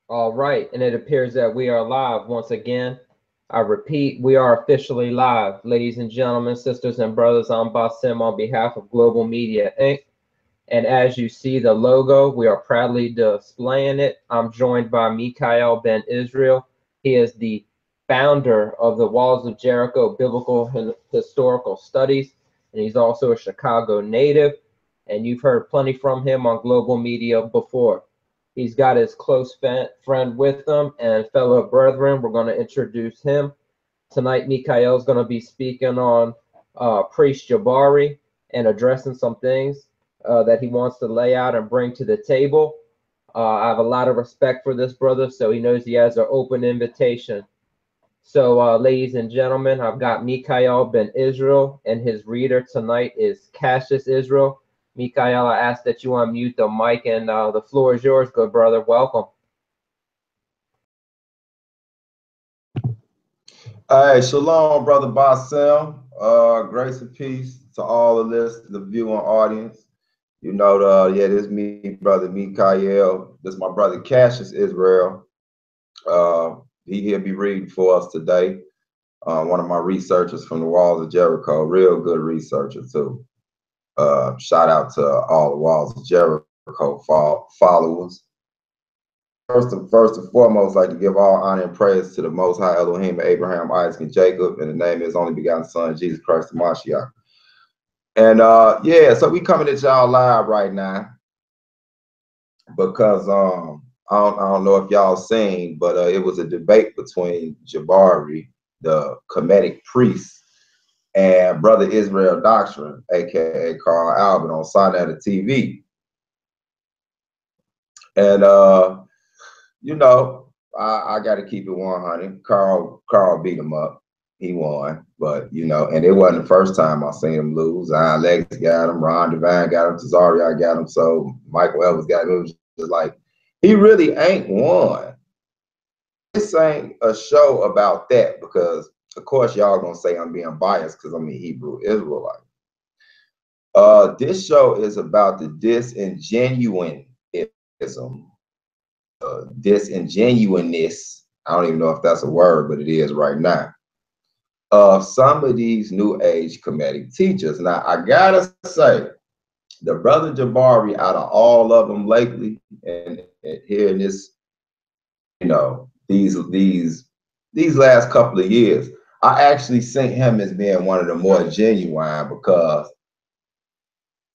All right, and it appears that we are live once again. I repeat, we are officially live. Ladies and gentlemen, sisters and brothers, I'm Basim on behalf of Global Media Inc. And as you see the logo, we are proudly displaying it. I'm joined by Mikha'el Ben Israel. He is the founder of the Walls of Jericho Biblical and Historical Studies, and he's also a Chicago native. And you've heard plenty from him on Global Media before. He's got his close friend with him and fellow brethren. We're going to introduce him. Tonight, Mikha'el is going to be speaking on Priest Jabari and addressing some things that he wants to lay out and bring to the table. I have a lot of respect for this brother, so he knows he has an open invitation. So, ladies and gentlemen, I've got Mikha'el Ben Israel, and his reader tonight is Cassious Israel. Mikha'el, I ask that you unmute the mic, and the floor is yours, good brother. Welcome. Hey, shalom, brother Basim. Grace and peace to all of this, the viewing audience. You know, this is me, brother Mikha'el. This is my brother Cassious Israel. He'll be reading for us today. One of my researchers from the Walls of Jericho, real good researcher too. Shout out to all the Walls of Jericho followers. First and foremost, I'd like to give all honor and praise to the Most High Elohim, Abraham, Isaac, and Jacob, and the name of his only begotten Son, Jesus Christ, the Mashiach. And yeah, so we coming at y'all live right now because I don't know if y'all seen, but it was a debate between Jabari, the Kemetic priest, and Brother Israel Doctrine, aka Carl Albert, on Sinai TV. And you know, I got to keep it 100. Carl beat him up. He won, but you know, and it wasn't the first time I seen him lose. Lex got him, Ron Divine got him, Tazaria got him, so Michael Evans got him. It was just like he really ain't won. This ain't a show about that because, of course, y'all gonna say I'm being biased because I'm a Hebrew Israelite. This show is about the disingenuinism. Disingenuousness, I don't even know if that's a word, but it is right now, of some of these new age Kemetic teachers. Now, I gotta say, the brother Jabari, out of all of them lately, and here in this, you know, these last couple of years, I actually see him as being one of the more genuine because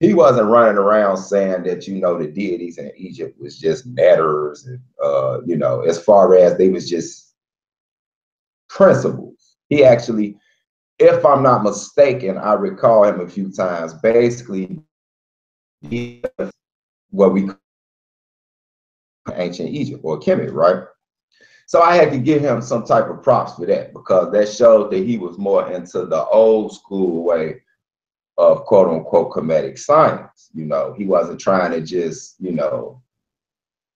he wasn't running around saying that, you know, the deities in Egypt was just matters and, you know, as far as they was just principles. He actually, if I'm not mistaken, I recall him a few times, basically what we call ancient Egypt or Kemet, right? So I had to give him some type of props for that because that showed that he was more into the old school way of quote unquote Kemetic science. You know, he wasn't trying to just, you know,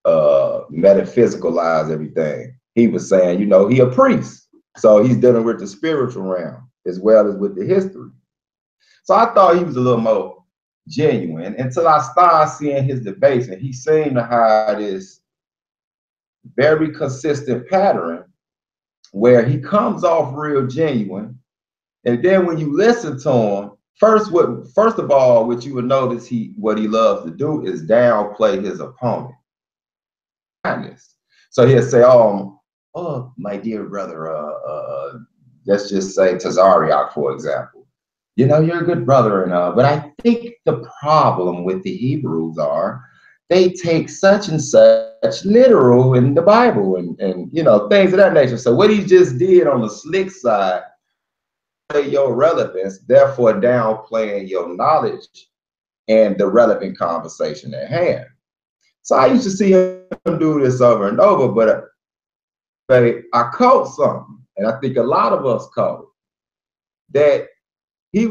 metaphysicalize everything. He was saying, you know, he a priest. So he's dealing with the spiritual realm as well as with the history. So I thought he was a little more genuine until I started seeing his debates, and he seemed to have this very consistent pattern where he comes off real genuine. And then when you listen to him, first of all, what you would notice what he loves to do is downplay his opponent. So he'll say, oh, my dear brother, let's just say Tazariak, for example. You know, you're a good brother and but I think the problem with the Hebrews are they take such and such literal in the Bible and you know, things of that nature. So what he just did on the slick side, your relevance, therefore downplaying your knowledge and the relevant conversation at hand. So I used to see him do this over and over, but I caught something, and I think a lot of us caught that he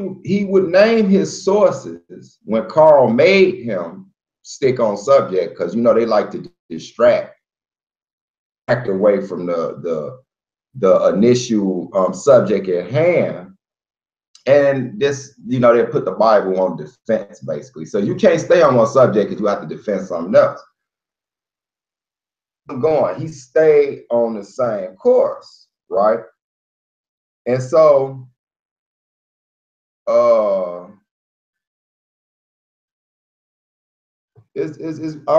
would name his sources when Carl made him stick on subject, because you know they like to distract away from the initial subject at hand. And this, you know, they put the Bible on defense, basically. So you can't stay on one subject because you have to defend something else. going. He stayed on the same course, right? And so, are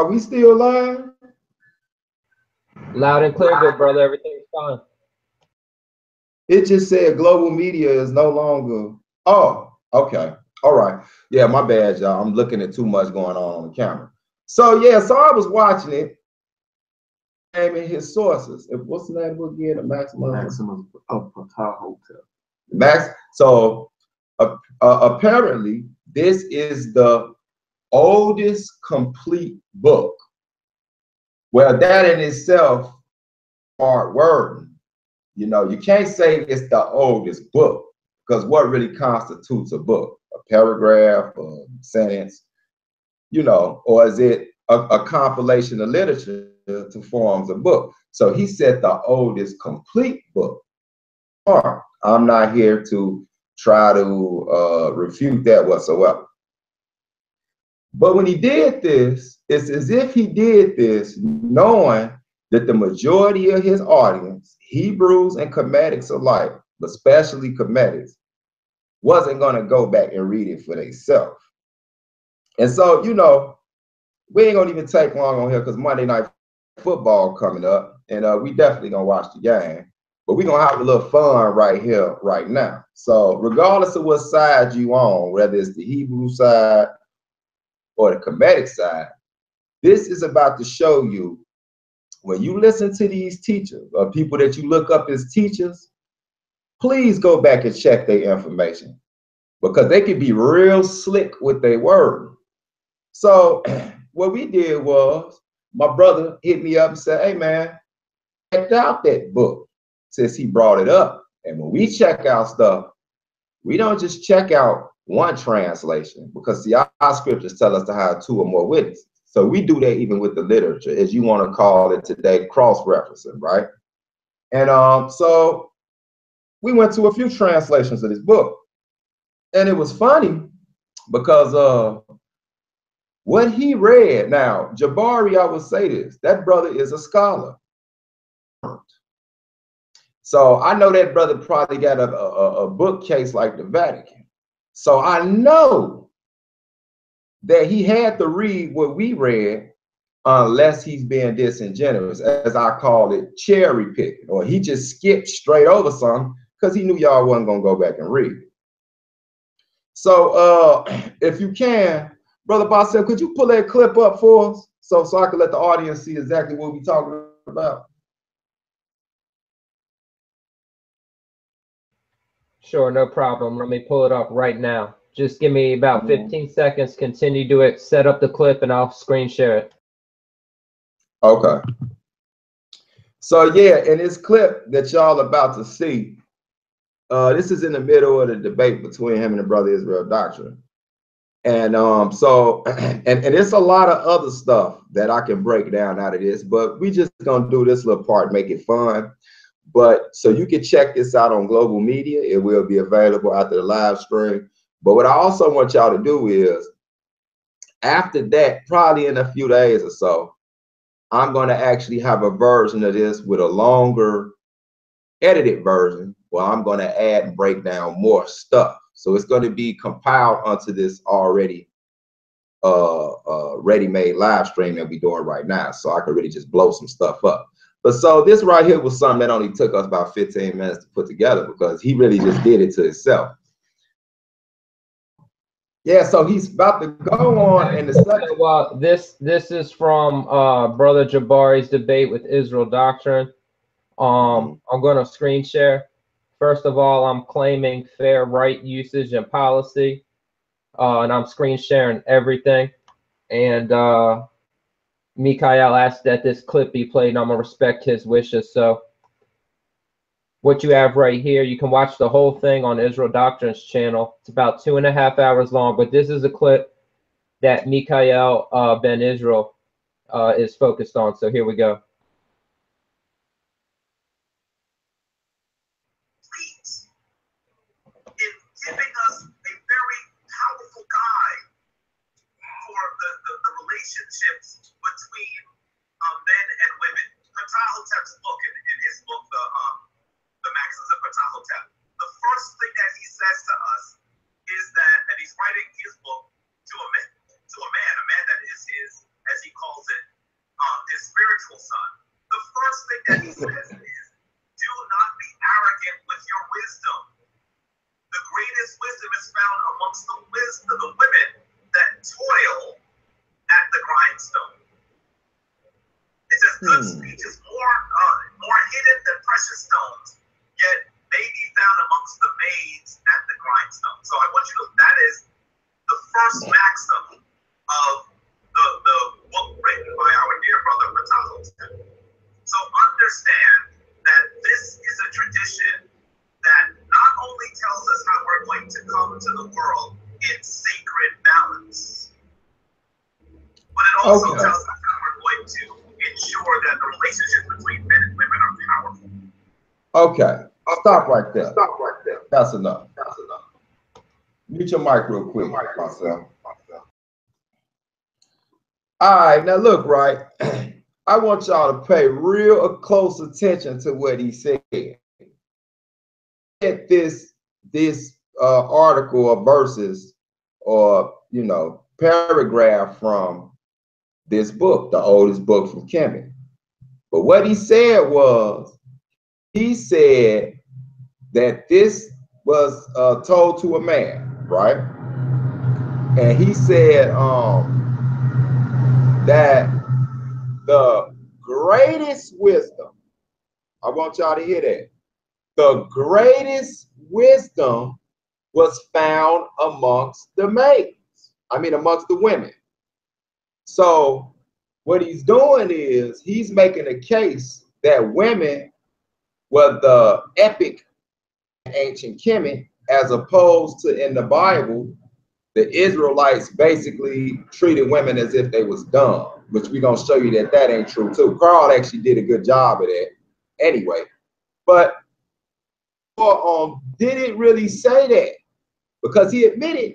we still live? Loud and clear, good brother. Everything's fine. It just said global media is no longer. Oh, okay. All right. Yeah, my bad, y'all. I'm looking at too much going on the camera. So yeah, so I was watching it. Naming his sources. What's the name of it again? The Maximum of Hotel. Max. So apparently, this is the oldest complete book. Well, that in itself, hard wording. You know, you can't say it's the oldest book because what really constitutes a book? A paragraph, a sentence, you know, or is it a compilation of literature to form a book? So he said the oldest complete book. I'm not here to try to refute that whatsoever. But when he did this, it's as if he did this knowing that the majority of his audience, Hebrews and Comedics alike, but especially Comedics, wasn't going to go back and read it for themselves. And so, you know, we ain't gonna even take long on here because Monday Night Football coming up, and we definitely gonna watch the game. But we're gonna have a little fun right here, right now. So regardless of what side you on, whether it's the Hebrew side or the Comedic side, this is about to show you when you listen to these teachers or people that you look up as teachers, please go back and check their information because they can be real slick with their word. So what we did was my brother hit me up and said, hey man, check out that book since he brought it up. And when we check out stuff, we don't just check out one translation because see, our scriptures tell us to have two or more witnesses. So we do that even with the literature, as you want to call it today, cross-referencing, right? And so we went to a few translations of this book. And it was funny because what he read, now, Jabari, I would say this, that brother is a scholar. So I know that brother probably got a bookcase like the Vatican. So I know that he had to read what we read unless he's being disingenuous, as I call it, cherry picking, or he just skipped straight over something because he knew y'all wasn't going to go back and read it. So if you can, Brother Bassem, could you pull that clip up for us so I can let the audience see exactly what we're talking about? Sure, no problem. Let me pull it up right now. Just give me about 15 seconds. Continue to it. Set up the clip, and I'll screen share it. Okay. So yeah, in this clip that y'all about to see, this is in the middle of the debate between him and the Brother Israel Doctrine. And so it's a lot of other stuff that I can break down out of this, but we just gonna do this little part, make it fun. But so you can check this out on Global Media. It will be available after the live stream. But what I also want y'all to do is, after that, probably in a few days or so, I'm going to actually have a version of this with a longer edited version where I'm going to add and break down more stuff. So it's going to be compiled onto this already ready-made live stream that we're doing right now. So I can really just blow some stuff up. But so this right here was something that only took us about 15 minutes to put together because he really just did it to himself. Yeah, so he's about to go on in the second. Well, this is from Brother Jabari's debate with Israel Doctrine. I'm going to screen share. First of all, I'm claiming fair right usage and policy, and I'm screen sharing everything. And Mikha'el asked that this clip be played, and I'm going to respect his wishes. So what you have right here, you can watch the whole thing on Israel Doctrine's channel. It's about 2.5 hours long, but this is a clip that Mikha'el Ben Israel is focused on. So here we go. In giving us a very powerful guide for the relationships between men and women. Ptahhotep's book, in his book, the Maxims of Ptahhotep, the first thing that he says to us is that, and he's writing his book to a man that is his, as he calls it, his spiritual son. The first thing that he says is, do not be arrogant with your wisdom. The greatest wisdom is found amongst the women that toil at the grindstone. It says good speech is more hidden than precious stones, yet may be found amongst the maids at the grindstone. So I want you to know that is the first maxim of the book written by our dear brother Ptahhotep. So understand that this is a tradition that not only tells us how we're going to come to the world in sacred balance, but it also tells us how we're going to ensure that the relationships between men and women are powerful. Okay, stop right there. That's enough. Mute your mic real quick, myself. All right, now look, right. I want y'all to pay real close attention to what he said. At this article or verses or paragraph from this book, the oldest book from Kemet. But what he said was, he said that this was told to a man, right? And he said that the greatest wisdom, I want y'all to hear that, the greatest wisdom was found amongst the maids. Amongst the women. So what he's doing is he's making a case that women were the epic ancient Kemet, as opposed to in the Bible, the Israelites basically treated women as if they was dumb, which we're gonna show you that ain't true too. Carl actually did a good job of that anyway. But didn't really say that, because he admitted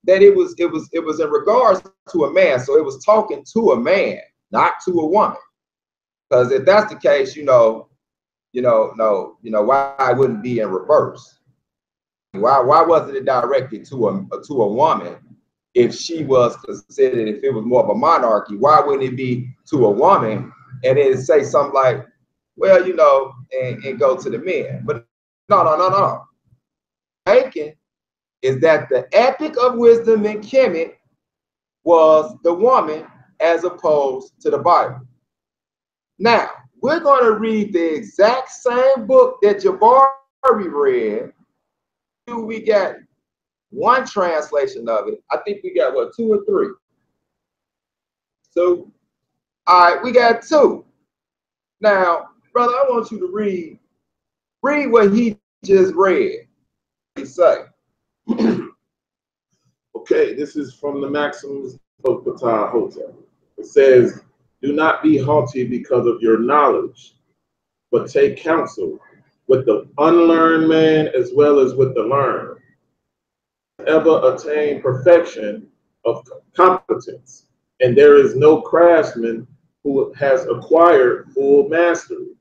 that it was in regards to a man. So it was talking to a man, not to a woman. Because if that's the case, why it wouldn't be in reverse? Why wasn't it directed to a woman if she was considered, if it was more of a monarchy? Why wouldn't it be to a woman and then say something like, well, and go to the men? But no. Thinking is that the epic of wisdom in Kemet was the woman as opposed to the Bible. Now, we're going to read the exact same book that Jabari read. We got one translation of it. I think we got, what, 2 or 3? So, all right, we got 2. Now, brother, I want you to read what he just read. He say. Okay, this is from the Maxims of Ptahhotep. It says, do not be haughty because of your knowledge, but take counsel with the unlearned man as well as with the learned. Ever attain perfection of competence, and there is no craftsman who has acquired full mastery.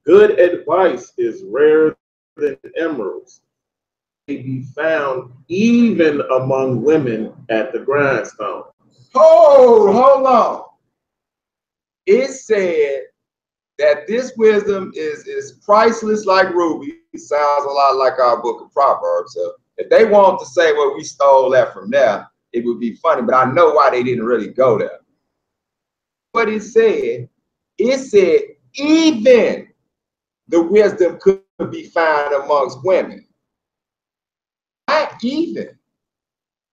Good advice is rarer than emeralds, may be found even among women at the grindstone. Hold on. It said that this wisdom is priceless like ruby. It sounds a lot like our book of Proverbs. So if they want to say, well, we stole that from there, it would be funny, but I know why they didn't really go there. What it said even the wisdom could be found amongst women. Not even.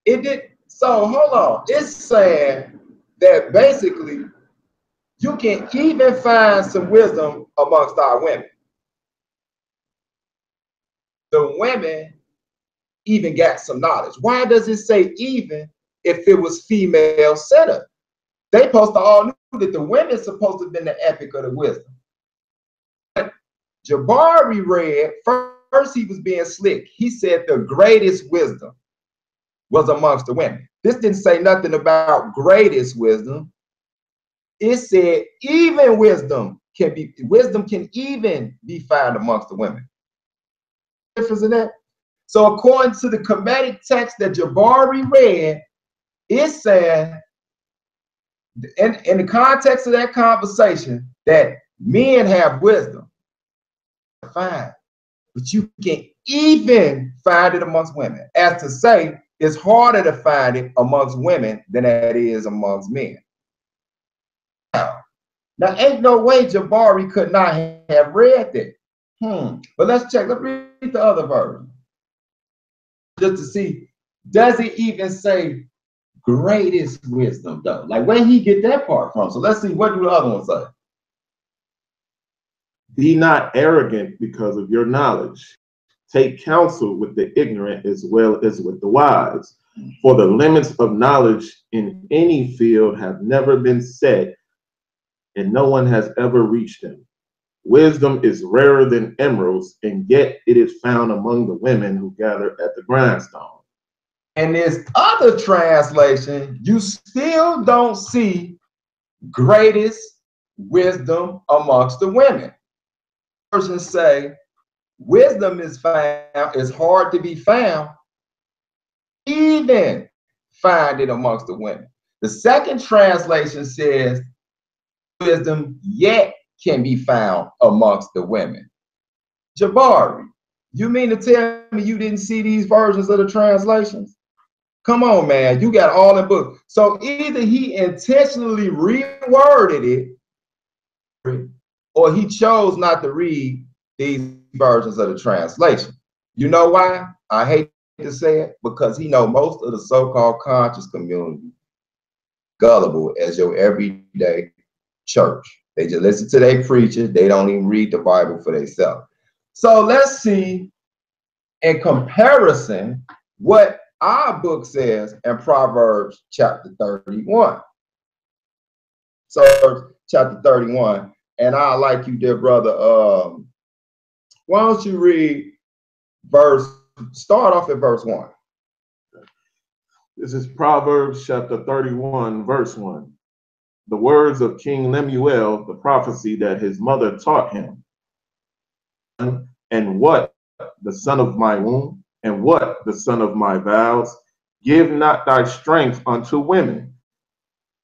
It did. So hold on. It's saying that basically you can even find some wisdom amongst our women. The women even got some knowledge. Why does it say even if it was female centered? They supposed to all knew that the women's supposed to have been the epic of the wisdom. But Jabari read, first he was being slick. He said the greatest wisdom was amongst the women. This didn't say nothing about greatest wisdom. It said even wisdom wisdom can even be found amongst the women. Difference in that. So according to the Kemetic text that Jabari read, it's saying in the context of that conversation that men have wisdom. Fine. But you can even find it amongst women. As to say, it's harder to find it amongst women than it is amongst men. Now, ain't no way Jabari could not have read that. But let's check. Let's read the other version. Just to see, does it even say greatest wisdom, though? Like, where he get that part from? So let's see, what do the other one say? Be not arrogant because of your knowledge. Take counsel with the ignorant as well as with the wise. For the limits of knowledge in any field have never been set, and no one has ever reached them. Wisdom is rarer than emeralds, and yet it is found among the women who gather at the grindstone. And this other translation, you still don't see greatest wisdom amongst the women. Versions say wisdom is found, is hard to be found, even find it amongst the women. The second translation says wisdom yet can be found amongst the women. Jabari, you mean to tell me you didn't see these versions of the translations? Come on, man, you got all the books. So either he intentionally reworded it, or he chose not to read these versions of the translation. You know why? I hate to say it, because he know most of the so-called conscious community gullible as your everyday church. They just listen to their preacher. They don't even read the Bible for themselves. So let's see, in comparison, what our book says in Proverbs chapter 31. So chapter 31, and I like you, dear brother. Why don't you read start off at verse 1. This is Proverbs chapter 31, verse 1. The words of King Lemuel, the prophecy that his mother taught him. And what the son of my womb, and what the son of my vows, give not thy strength unto women,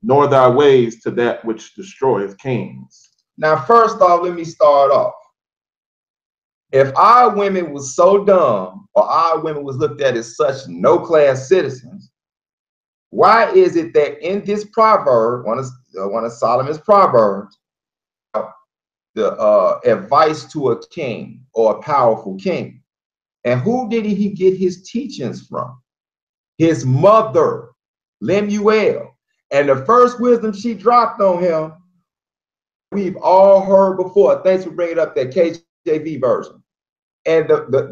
nor thy ways to that which destroyeth kings. Now, first off, let me start off. If our women was so dumb, or our women was looked at as such no-class citizens, why is it that in this proverb, one of Solomon's proverbs, the advice to a king or a powerful king, and who did he get his teachings from? His mother, Lemuel. And the first wisdom she dropped on him, we've all heard before. Thanks for bringing up that KJV version. And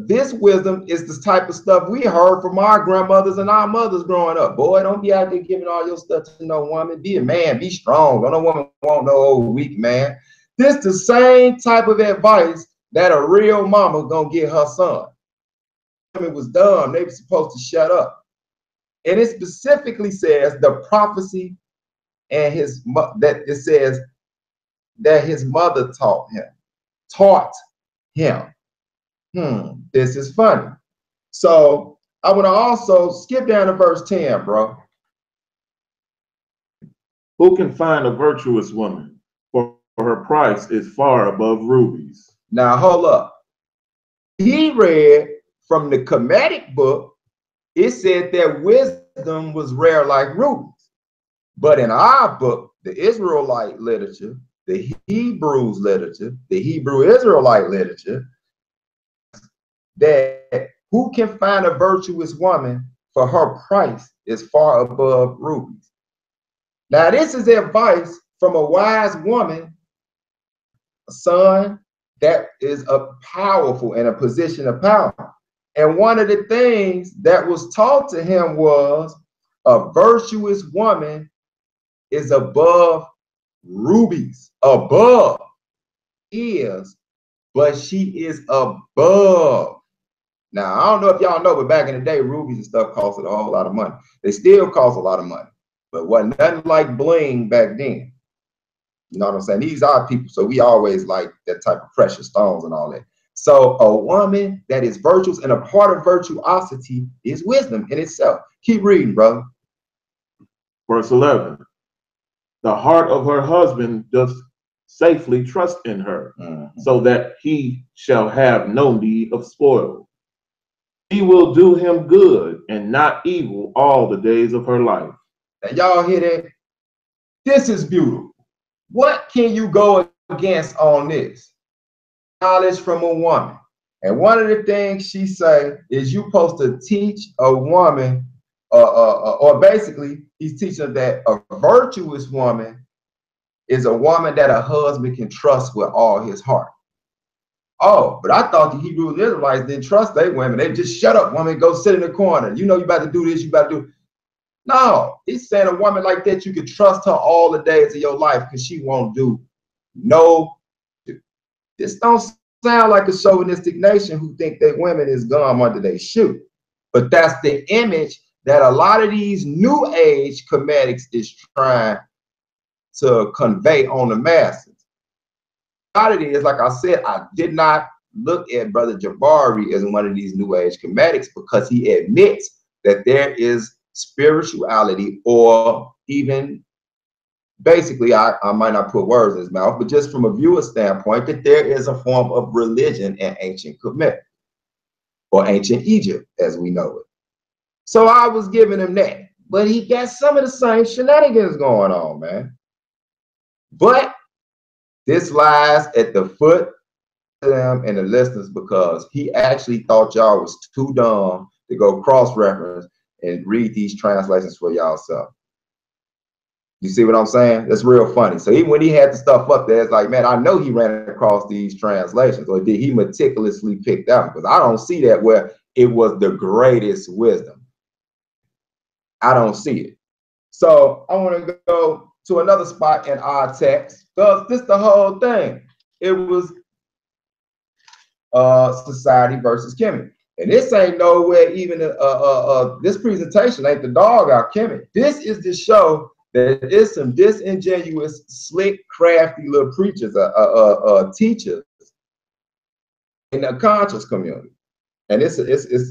this wisdom is the type of stuff we heard from our grandmothers and our mothers growing up. Boy, don't be out there giving all your stuff to no woman. Be a man, be strong. Don't no woman want no old weak man. This the same type of advice that a real mama gonna give her son. It was dumb. They were supposed to shut up. And it specifically says the prophecy and that it says that his mother taught him. This is funny. So I would also skip down to verse 10, bro. Who can find a virtuous woman? For her price is far above rubies. Now hold up. He read from the Kemetic book, it said that wisdom was rare like rubies. But in our book, the Israelite literature, the Hebrews literature, the Hebrew Israelite literature, that who can find a virtuous woman, for her price is far above rubies. Now, this is advice from a wise woman, a son that is a powerful in a position of power. And one of the things that was taught to him was a virtuous woman is above rubies. Above is, but she is above. Now, I don't know if y'all know, but back in the day, rubies and stuff costed a whole lot of money. They still cost a lot of money, but wasn't nothing like bling back then. You know what I'm saying? These are people, so we always like that type of precious stones and all that. So a woman that is virtuous, and a part of virtuosity is wisdom in itself. Keep reading, brother. Verse 11. The heart of her husband doth safely trust in her, so that he shall have no need of spoil. He will do him good and not evil all the days of her life. Now, y'all hear that? This is beautiful. What can you go against on this? Knowledge from a woman. And one of the things she say is you supposed to teach a woman, or basically he's teaching that a virtuous woman is a woman that a husband can trust with all his heart. Oh, but I thought the Hebrew Israelites didn't trust their women. They just shut up, woman, go sit in the corner. You know you about to do this, you about to do. No, he's saying a woman like that, you can trust her all the days of your life because she won't do no. This don't sound like a chauvinistic nation who think that women is gum under their shoe. But that's the image that a lot of these new age comedics is trying to convey on the masses. A lot of it is, like I said, I did not look at Brother Jabari as one of these new age comedics because he admits that there is spirituality, or even basically, I might not put words in his mouth, but just from a viewer standpoint, that there is a form of religion in ancient Kemet, or ancient Egypt as we know it. So I was giving him that, but he got some of the same shenanigans going on, man. But this lies at the foot of them and the listeners, because he actually thought y'all was too dumb to go cross-reference and read these translations for y'all self. You see what I'm saying? That's real funny. So even when he had the stuff up there, it's like, man, I know he ran across these translations, or did he meticulously pick them? Because I don't see that where it was the greatest wisdom. I don't see it. So I want to go to another spot in our text, because this the whole thing. It was society versus Kemet. And this ain't nowhere even this presentation ain't the dog out Kemet. This is the show that is some disingenuous, slick, crafty little preachers, teachers in the conscious community. And it's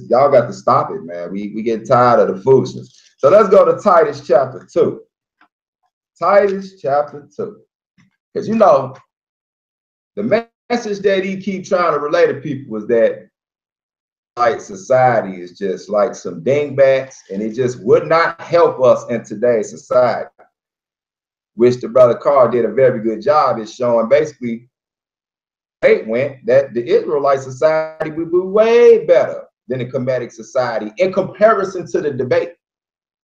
y'all got to stop it, man. We get tired of the foolishness. So let's go to Titus chapter 2. Titus chapter 2. Because you know, the message that he keep trying to relay to people is that like society is just like some dingbats, and it just would not help us in today's society, which the brother Carl did a very good job in showing. Basically, it went that the Israelite society would be way better than the Kemetic society in comparison to the debate.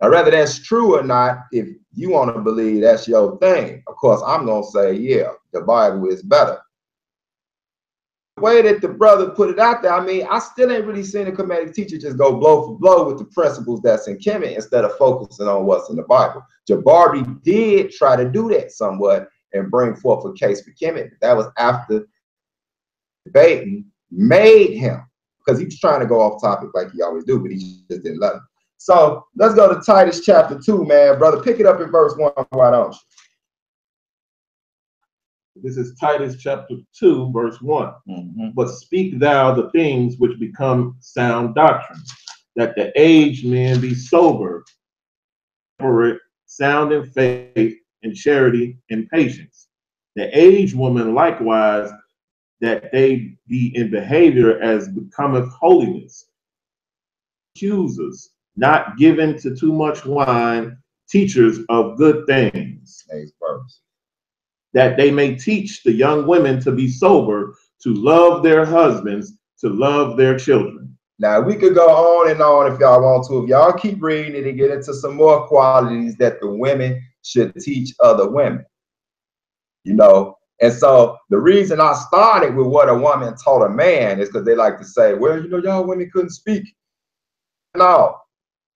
Now, whether that's true or not, if you want to believe that's your thing, of course, I'm going to say, yeah, the Bible is better. The way that the brother put it out there, I mean, I still ain't really seen a Kemetic teacher just go blow for blow with the principles that's in Kemet instead of focusing on what's in the Bible. Jabari did try to do that somewhat and bring forth a case for Kemet. That was after debating made him, because he was trying to go off topic like he always do, but he just didn't let him. So let's go to Titus chapter 2, man. Brother, pick it up in verse 1, why don't you? This is Titus chapter 2, verse 1. But speak thou the things which become sound doctrine, that the aged men be sober, temperate, sound in faith, in charity, in patience. The aged woman likewise, that they be in behavior as becometh holiness, choosers, not given to too much wine, teachers of good things. Next verse. That they may teach the young women to be sober, to love their husbands, to love their children. Now, we could go on and on if y'all want to. If y'all keep reading it and get into some more qualities that the women should teach other women. You know, and so the reason I started with what a woman taught a man is because they like to say, well, you know, y'all women couldn't speak. No,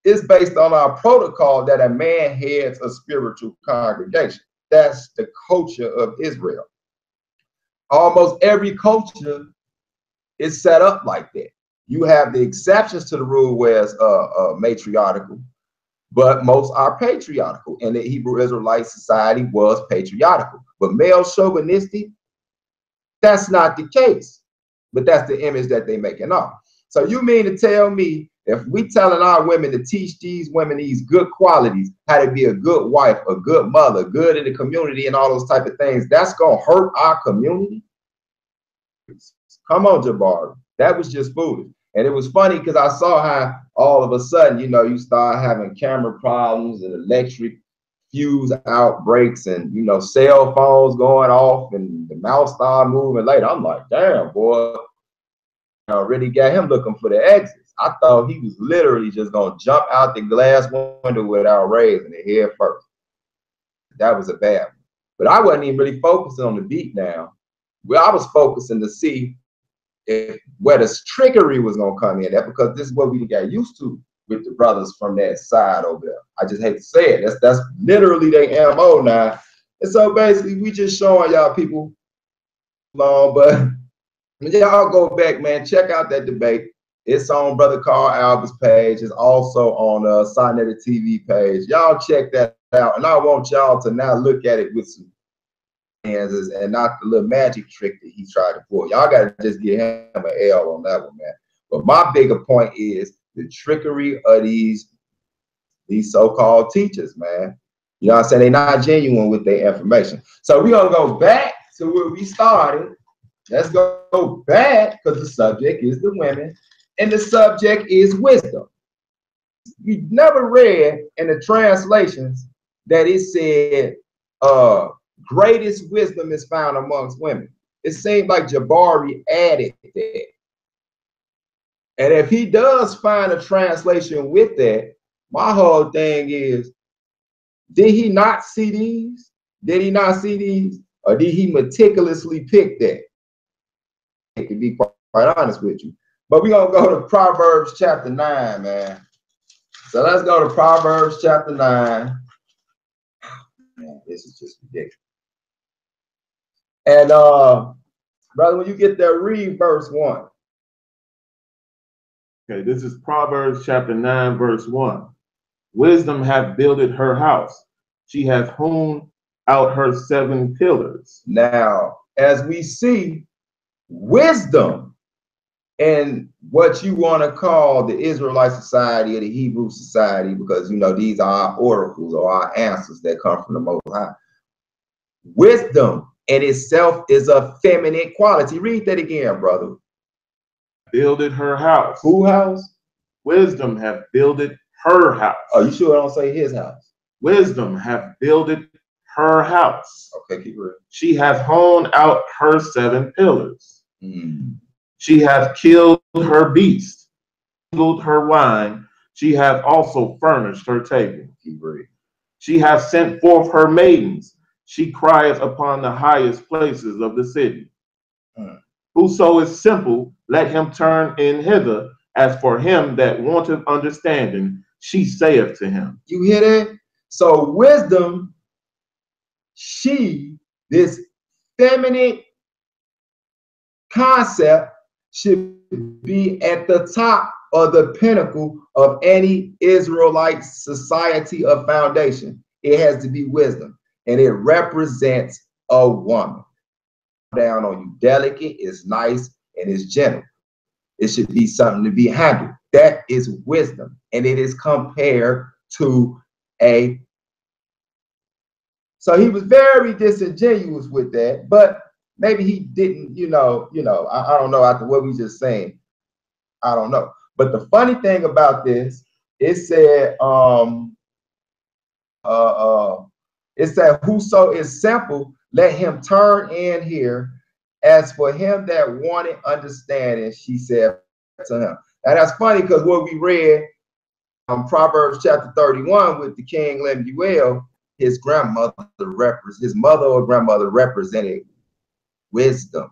it's based on our protocol that a man heads a spiritual congregation. That's the culture of Israel. Almost every culture is set up like that. You have the exceptions to the rule where it's matriarchal, but most are patriarchal, and the Hebrew Israelite society was patriarchal. but male chauvinistic, that's not the case. But that's the image that they making up. So you mean to tell me if we telling our women to teach these women these good qualities, how to be a good wife, a good mother, good in the community and all those type of things, that's going to hurt our community? Come on, Jabari. That was just foolish. And it was funny because I saw how all of a sudden, you know, you start having camera problems and electric fuse outbreaks and, you know, cell phones going off and the mouse started moving later. I'm like, damn, boy, I really got him looking for the exits. I thought he was literally just going to jump out the glass window without raising the head first. That was a bad one. But I wasn't even really focusing on the beat now. Well, I was focusing to see if where the trickery was going to come in. That because this is what we got used to with the brothers from that side over there. I just hate to say it. That's literally their MO now. And so basically, we just showing y'all people long, but when y'all go back, man, check out that debate. It's on Brother Carl Albert's page. It's also on Sinetta TV page. Y'all check that out. And I want y'all to now look at it with some hands and not the little magic trick that he tried to pull. Y'all got to just get him an L on that one, man. But my bigger point is the trickery of these so-called teachers, man. You know what I'm saying? They're not genuine with their information. So we're going to go back to where we started. Let's go back because the subject is the women and the subject is wisdom. You never read in the translations that it said greatest wisdom is found amongst women. It seemed like Jabari added that. And if he does find a translation with that, my whole thing is, did he not see these? Did he not see these? Or did he meticulously pick that? To be quite honest with you. But we're going to go to Proverbs chapter 9, man. So let's go to Proverbs chapter 9. Man, this is just ridiculous. And brother, when you get there, read verse 1. Okay, this is Proverbs chapter 9, verse 1. Wisdom hath builded her house. She hath hewn out her 7 pillars. Now, as we see, wisdom and what you want to call the Israelite society or the Hebrew society, because, you know, these are our oracles or our answers that come from the Most High. Wisdom in itself is a feminine quality. Read that again, brother. Builded her house. Who house? Wisdom hath builded her house. Oh, you sure I don't say his house? Wisdom hath builded her house. Okay, keep reading. She hath hewn out her 7 pillars. Mm. She hath killed her beast, mingled her wine. She hath also furnished her table. Keep reading. She hath sent forth her maidens. She crieth upon the highest places of the city. Mm. Whoso is simple, let him turn in hither. As for him that wanteth understanding, she saith to him. You hear that? So wisdom, this feminine concept should be at the top of the pinnacle of any Israelite society of foundation. It has to be wisdom, and it represents a woman. Down on you, delicate, it's nice, and it's gentle. It should be something to be handled. That is wisdom, and it is compared to a. So he was very disingenuous with that, but maybe he didn't, I don't know, after what we just saying, I don't know. But the funny thing about this, it said, whoso is simple, let him turn in here. As for him that wanted understanding, she said to him. Now that's funny because what we read Proverbs chapter 31 with the king Lemuel, his mother or grandmother represented wisdom.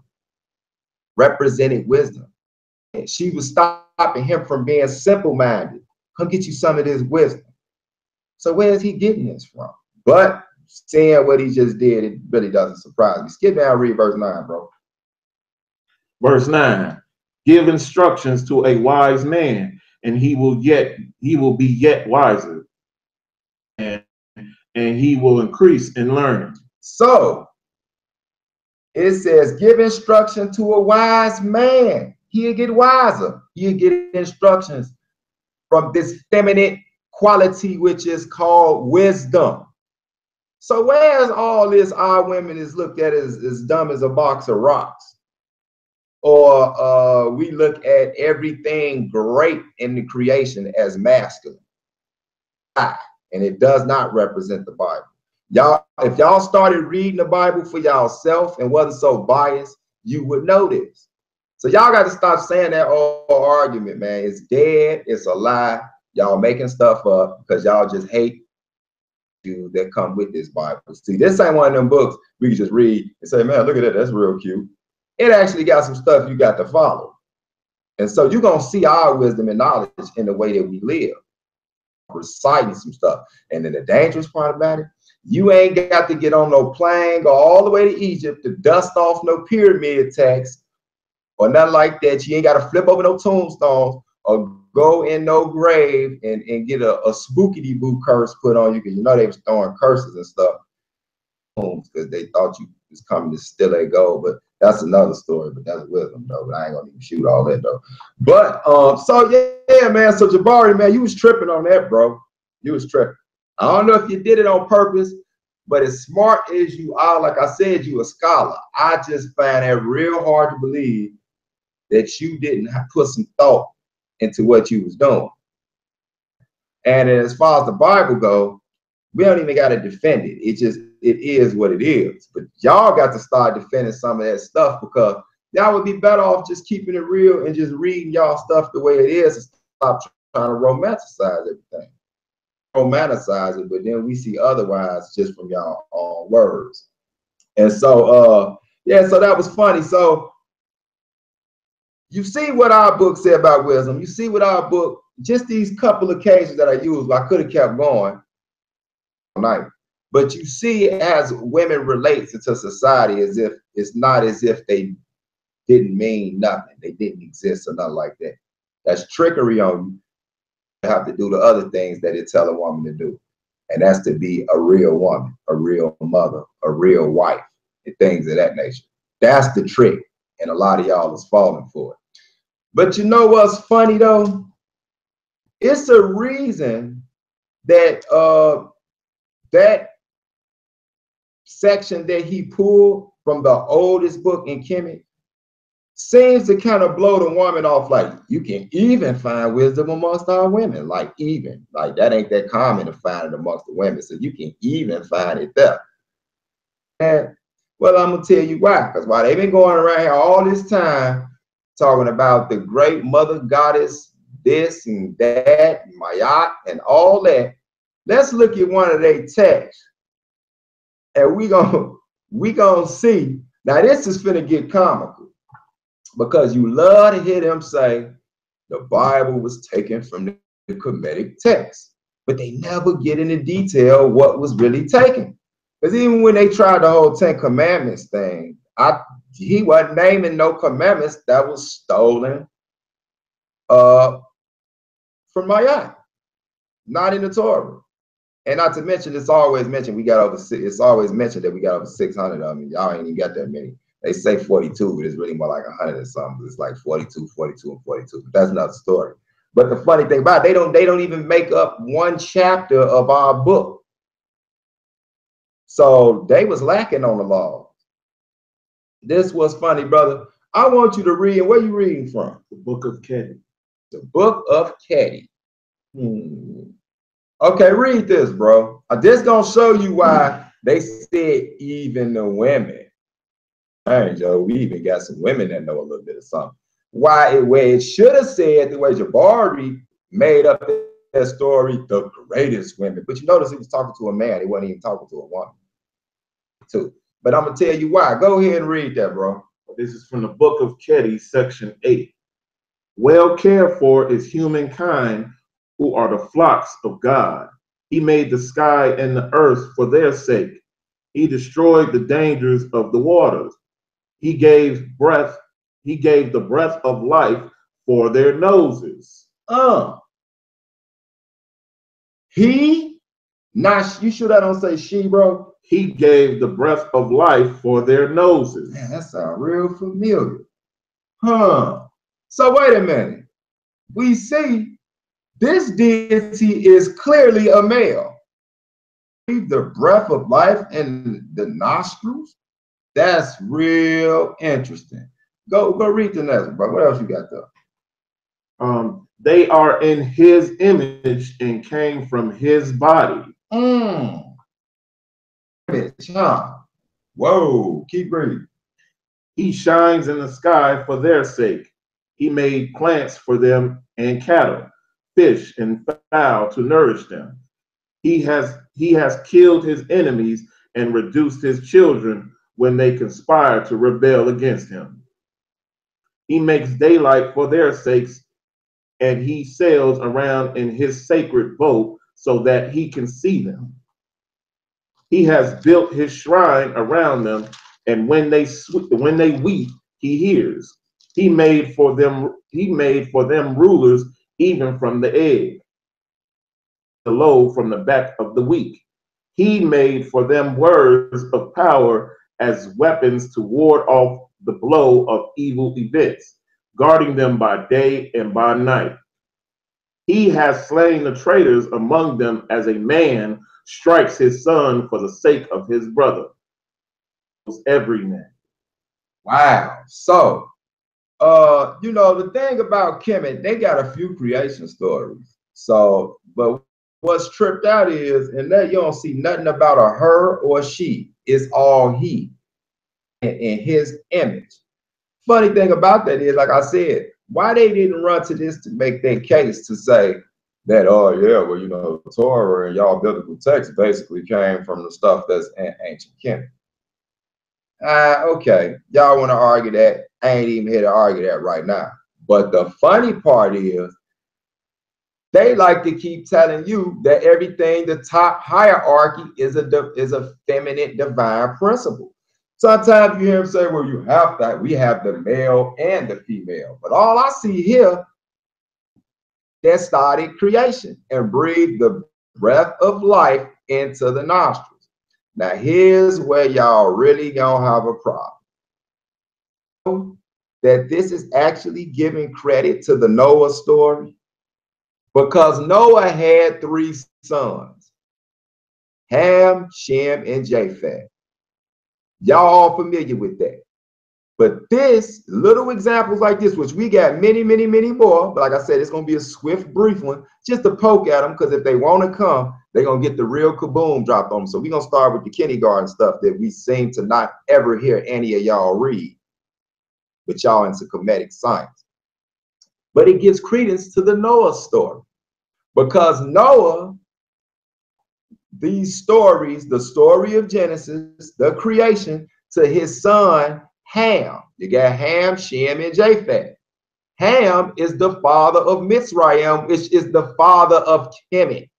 And she was stopping him from being simple-minded. Come get you some of this wisdom. So where is he getting this from? But seeing what he just did, it really doesn't surprise me. Skip down, read verse 9, bro. Verse 9. Give instructions to a wise man, and he will be yet wiser, and he will increase in learning. So It says, give instruction to a wise man. He'll get wiser. He'll get instructions from this feminine quality, which is called wisdom. So whereas all this, our women is looked at as dumb as a box of rocks, or we look at everything great in the creation as masculine, and it does not represent the Bible. Y'all, if y'all started reading the Bible for y'allself and wasn't so biased, you would know this. So y'all got to stop saying that whole argument, man. It's dead. It's a lie. Y'all making stuff up because y'all just hate you that come with this Bible. See, this ain't one of them books we can just read and say, man, look at that. That's real cute. It actually got some stuff you got to follow. And so you're going to see our wisdom and knowledge in the way that we live, reciting some stuff. And then the dangerous part about it, you ain't got to get on no plane, go all the way to Egypt to dust off no pyramid text or nothing like that. You ain't got to flip over no tombstones or go in no grave and get a spookity-boo curse put on you, because you know they was throwing curses and stuff because they thought you was coming to steal their gold. But that's another story, but that's wisdom though. But I ain't gonna even shoot all that though. But so yeah, man. So Jabari, man, you was tripping on that, bro. You was tripping. I don't know if you did it on purpose, but as smart as you are, like I said, you a scholar. I just find it real hard to believe that you didn't put some thought into what you was doing. And as far as the Bible go, we don't even got to defend it. It is what it is. But y'all got to start defending some of that stuff, because y'all would be better off just keeping it real and just reading y'all stuff the way it is and stop trying to romanticize everything. Romanticize it, but then we see otherwise just from y'all own words. And so yeah, so that was funny. So you see what our book said about wisdom. You see what our book, just these couple of cases that I used, I could have kept going all night. But you see as women relate to society, as if it's not as if they didn't mean nothing. They didn't exist or nothing like that. That's trickery on you. You have to do the other things that it tell a woman to do. And that's to be a real woman, a real mother, a real wife, and things of that nature. That's the trick. And a lot of y'all is falling for it. But you know what's funny though? It's a reason that that section that he pulled from the oldest book in Kemet seems to kind of blow the woman off. Like, you can even find wisdom amongst our women. Like, even. Like, that ain't that common to find it amongst the women. So you can even find it there. And, well, I'm going to tell you why. Because while they've been going around here all this time talking about the great mother goddess, this and that, and Mayat, and all that, let's look at one of their texts. And we gonna see. Now, this is finna get comical, because you love to hear them say the Bible was taken from the Kemetic text, but they never get into detail what was really taken. Because even when they tried the whole 10 Commandments thing, he wasn't naming no commandments that was stolen from Mayat, not in the Torah. And not to mention, it's always mentioned it's always mentioned that we got over 600 of them. Y'all ain't even got that many. They say 42, but it's really more like 100 and something. It's like 42, 42, and 42. But that's another story. But the funny thing about it, they don't even make up one chapter of our book. So they was lacking on the law. This was funny, brother. I want you to read. Where you reading from? The book of Kemet. The book of Kemet. Okay, read this, bro. This gonna show you why they said even the women. All right, Joe, we even got some women that know a little bit of something. Where it should have said, the way Jabari made up that story, the greatest women. But you notice he was talking to a man. He wasn't even talking to a woman. Too. But I'm gonna tell you why. Go ahead and read that, bro. This is from the book of Kemet, section 8. Well cared for is humankind, who are the flocks of God. He made the sky and the earth for their sake. He destroyed the dangers of the waters. He gave the breath of life for their noses. He, not you sure that don't say she, bro? he gave the breath of life for their noses. Man, that sounds real familiar. Huh. So wait a minute. We see this deity is clearly a male. The breath of life in the nostrils. That's real interesting. Go read the next one, bro. What else you got there? They are in his image and came from his body. Image, huh? Whoa, keep reading. He shines in the sky for their sake. He made plants for them and cattle, fish and fowl to nourish them. He has killed his enemies and reduced his children when they conspire to rebel against him. He makes daylight for their sakes, and he sails around in his sacred boat so that he can see them. He has built his shrine around them, and when they weep, he hears. He made for them rulers even from the egg, the low from the back of the weak. He made for them words of power as weapons to ward off the blow of evil events, guarding them by day and by night. He has slain the traitors among them as a man strikes his son for the sake of his brother. Every man. Wow. So, you know, the thing about Kemet, they got a few creation stories. So, but what's tripped out is, and that you don't see nothing about a her or a she. It's all he in his image. Funny thing about that is, like I said, why they didn't run to this to make their case to say that, oh yeah, well, you know, Torah and y'all biblical text basically came from the stuff that's in ancient Kemet. Okay, y'all want to argue that? I ain't even here to argue that right now. But the funny part is, they like to keep telling you that everything, the top hierarchy is a feminine divine principle. Sometimes you hear them say, well, you have that. We have the male and the female. But all I see here, that started creation and breathed the breath of life into the nostrils. Now, here's where y'all really gonna have a problem. That this is actually giving credit to the Noah story, because Noah had 3 sons, Ham, Shem, and Japheth. Y'all all familiar with that. But this, little examples like this, which we got many, many, many more, but like I said, it's going to be a swift, brief one, just to poke at them, because if they want to come, they're going to get the real kaboom dropped on them. So we're going to start with the kindergarten stuff that we seem to not ever hear any of y'all read, but y'all into comedic science. But it gives credence to the Noah story, because Noah, these stories, the story of Genesis, the creation, to his son Ham. You got Ham, Shem, and Japheth. Ham is the father of Mitzrayim, which is the father of Kemet,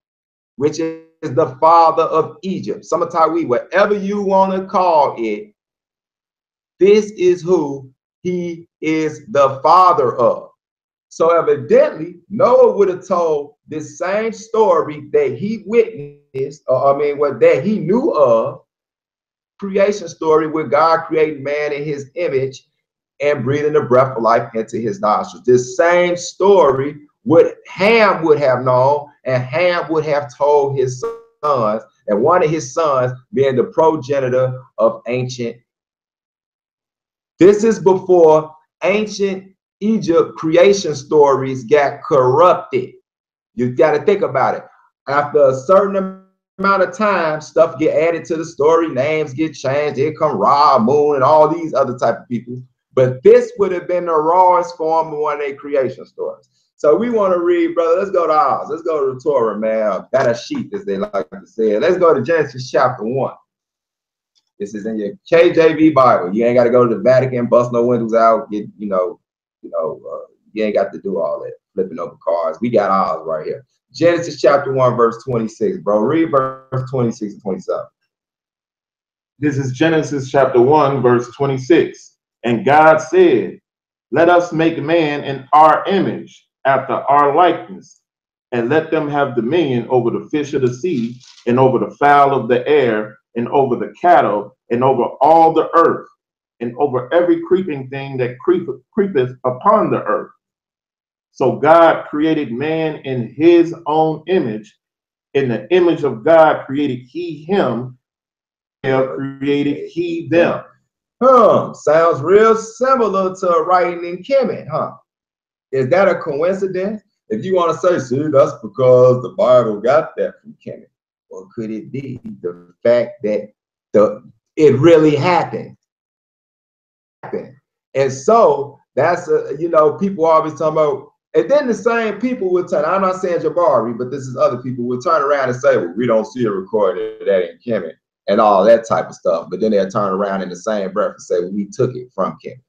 which is the father of Egypt. Samatawi, whatever you want to call it, this is who he is the father of. So evidently, Noah would have told this same story that he witnessed, what that he knew of, creation story where God created man in his image and breathing the breath of life into his nostrils. This same story would Ham would have known, and Ham would have told his sons, and one of his sons being the progenitor of ancient. This is before ancient Egypt creation stories got corrupted. You got to think about it. After a certain amount of time, stuff get added to the story, names get changed. Here come Ra, Moon, and all these other type of people. But this would have been the rawest form of one of their creation stories. So we want to read, brother. Let's go to ours. Let's go to the Torah, man. That a sheep, as they like to say. Let's go to Genesis chapter 1. This is in your KJV Bible. You ain't got to go to the Vatican, bust no windows out. Get, you ain't got to do all that, flipping over cars. We got ours right here. Genesis chapter 1, verse 26, bro. Read verse 26 and 27. This is Genesis chapter 1, verse 26. And God said, let us make man in our image, after our likeness, and let them have dominion over the fish of the sea, and over the fowl of the air, and over the cattle, and over all the earth, and over every creeping thing that creepeth upon the earth. So God created man in his own image. In the image of God created he him, created he them. Sounds real similar to writing in Kemet, huh? Is that a coincidence? If you want to say, see, that's because the Bible got that from Kemet. Or could it be the fact that it really happened? And so that's people always talking about, and then the same people would turn, I'm not saying Jabari, but this is other people would turn around and say, well, we don't see a recording of that in Kemet and all that type of stuff. But then they'll turn around in the same breath and say, well, we took it from Kemet.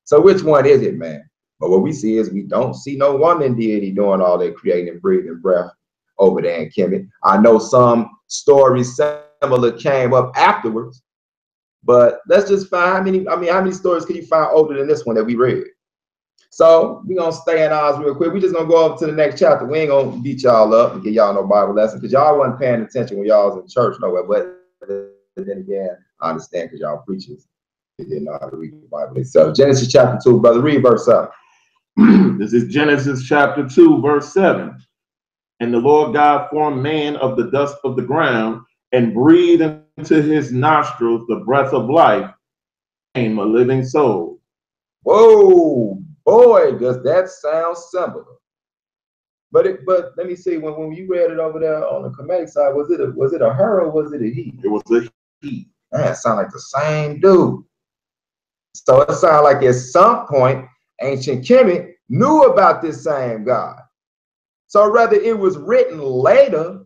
So which one is it, man? But what we see is we don't see no woman deity doing all that creating and breathing breath over there in Kemet. I know some stories similar came up afterwards, but let's just find how many stories can you find older than this one that we read? So we're gonna stay in ours real quick. We're just gonna go over to the next chapter. We ain't gonna beat y'all up and give y'all no Bible lesson because y'all wasn't paying attention when y'all was in church nowhere. But then again, I understand because y'all preachers, they didn't know how to read the Bible. So Genesis chapter 2, brother, read verse 7. This is Genesis chapter 2, verse 7. And the Lord God formed man of the dust of the ground and breathed into his nostrils the breath of life, and a living soul. Whoa, boy, does that sound similar. But let me see, when you read it over there on the Kemetic side, was it a her or was it a he? It was a he. That sound like the same dude. So it sounds like at some point, ancient Kemet knew about this same God. So rather it was written later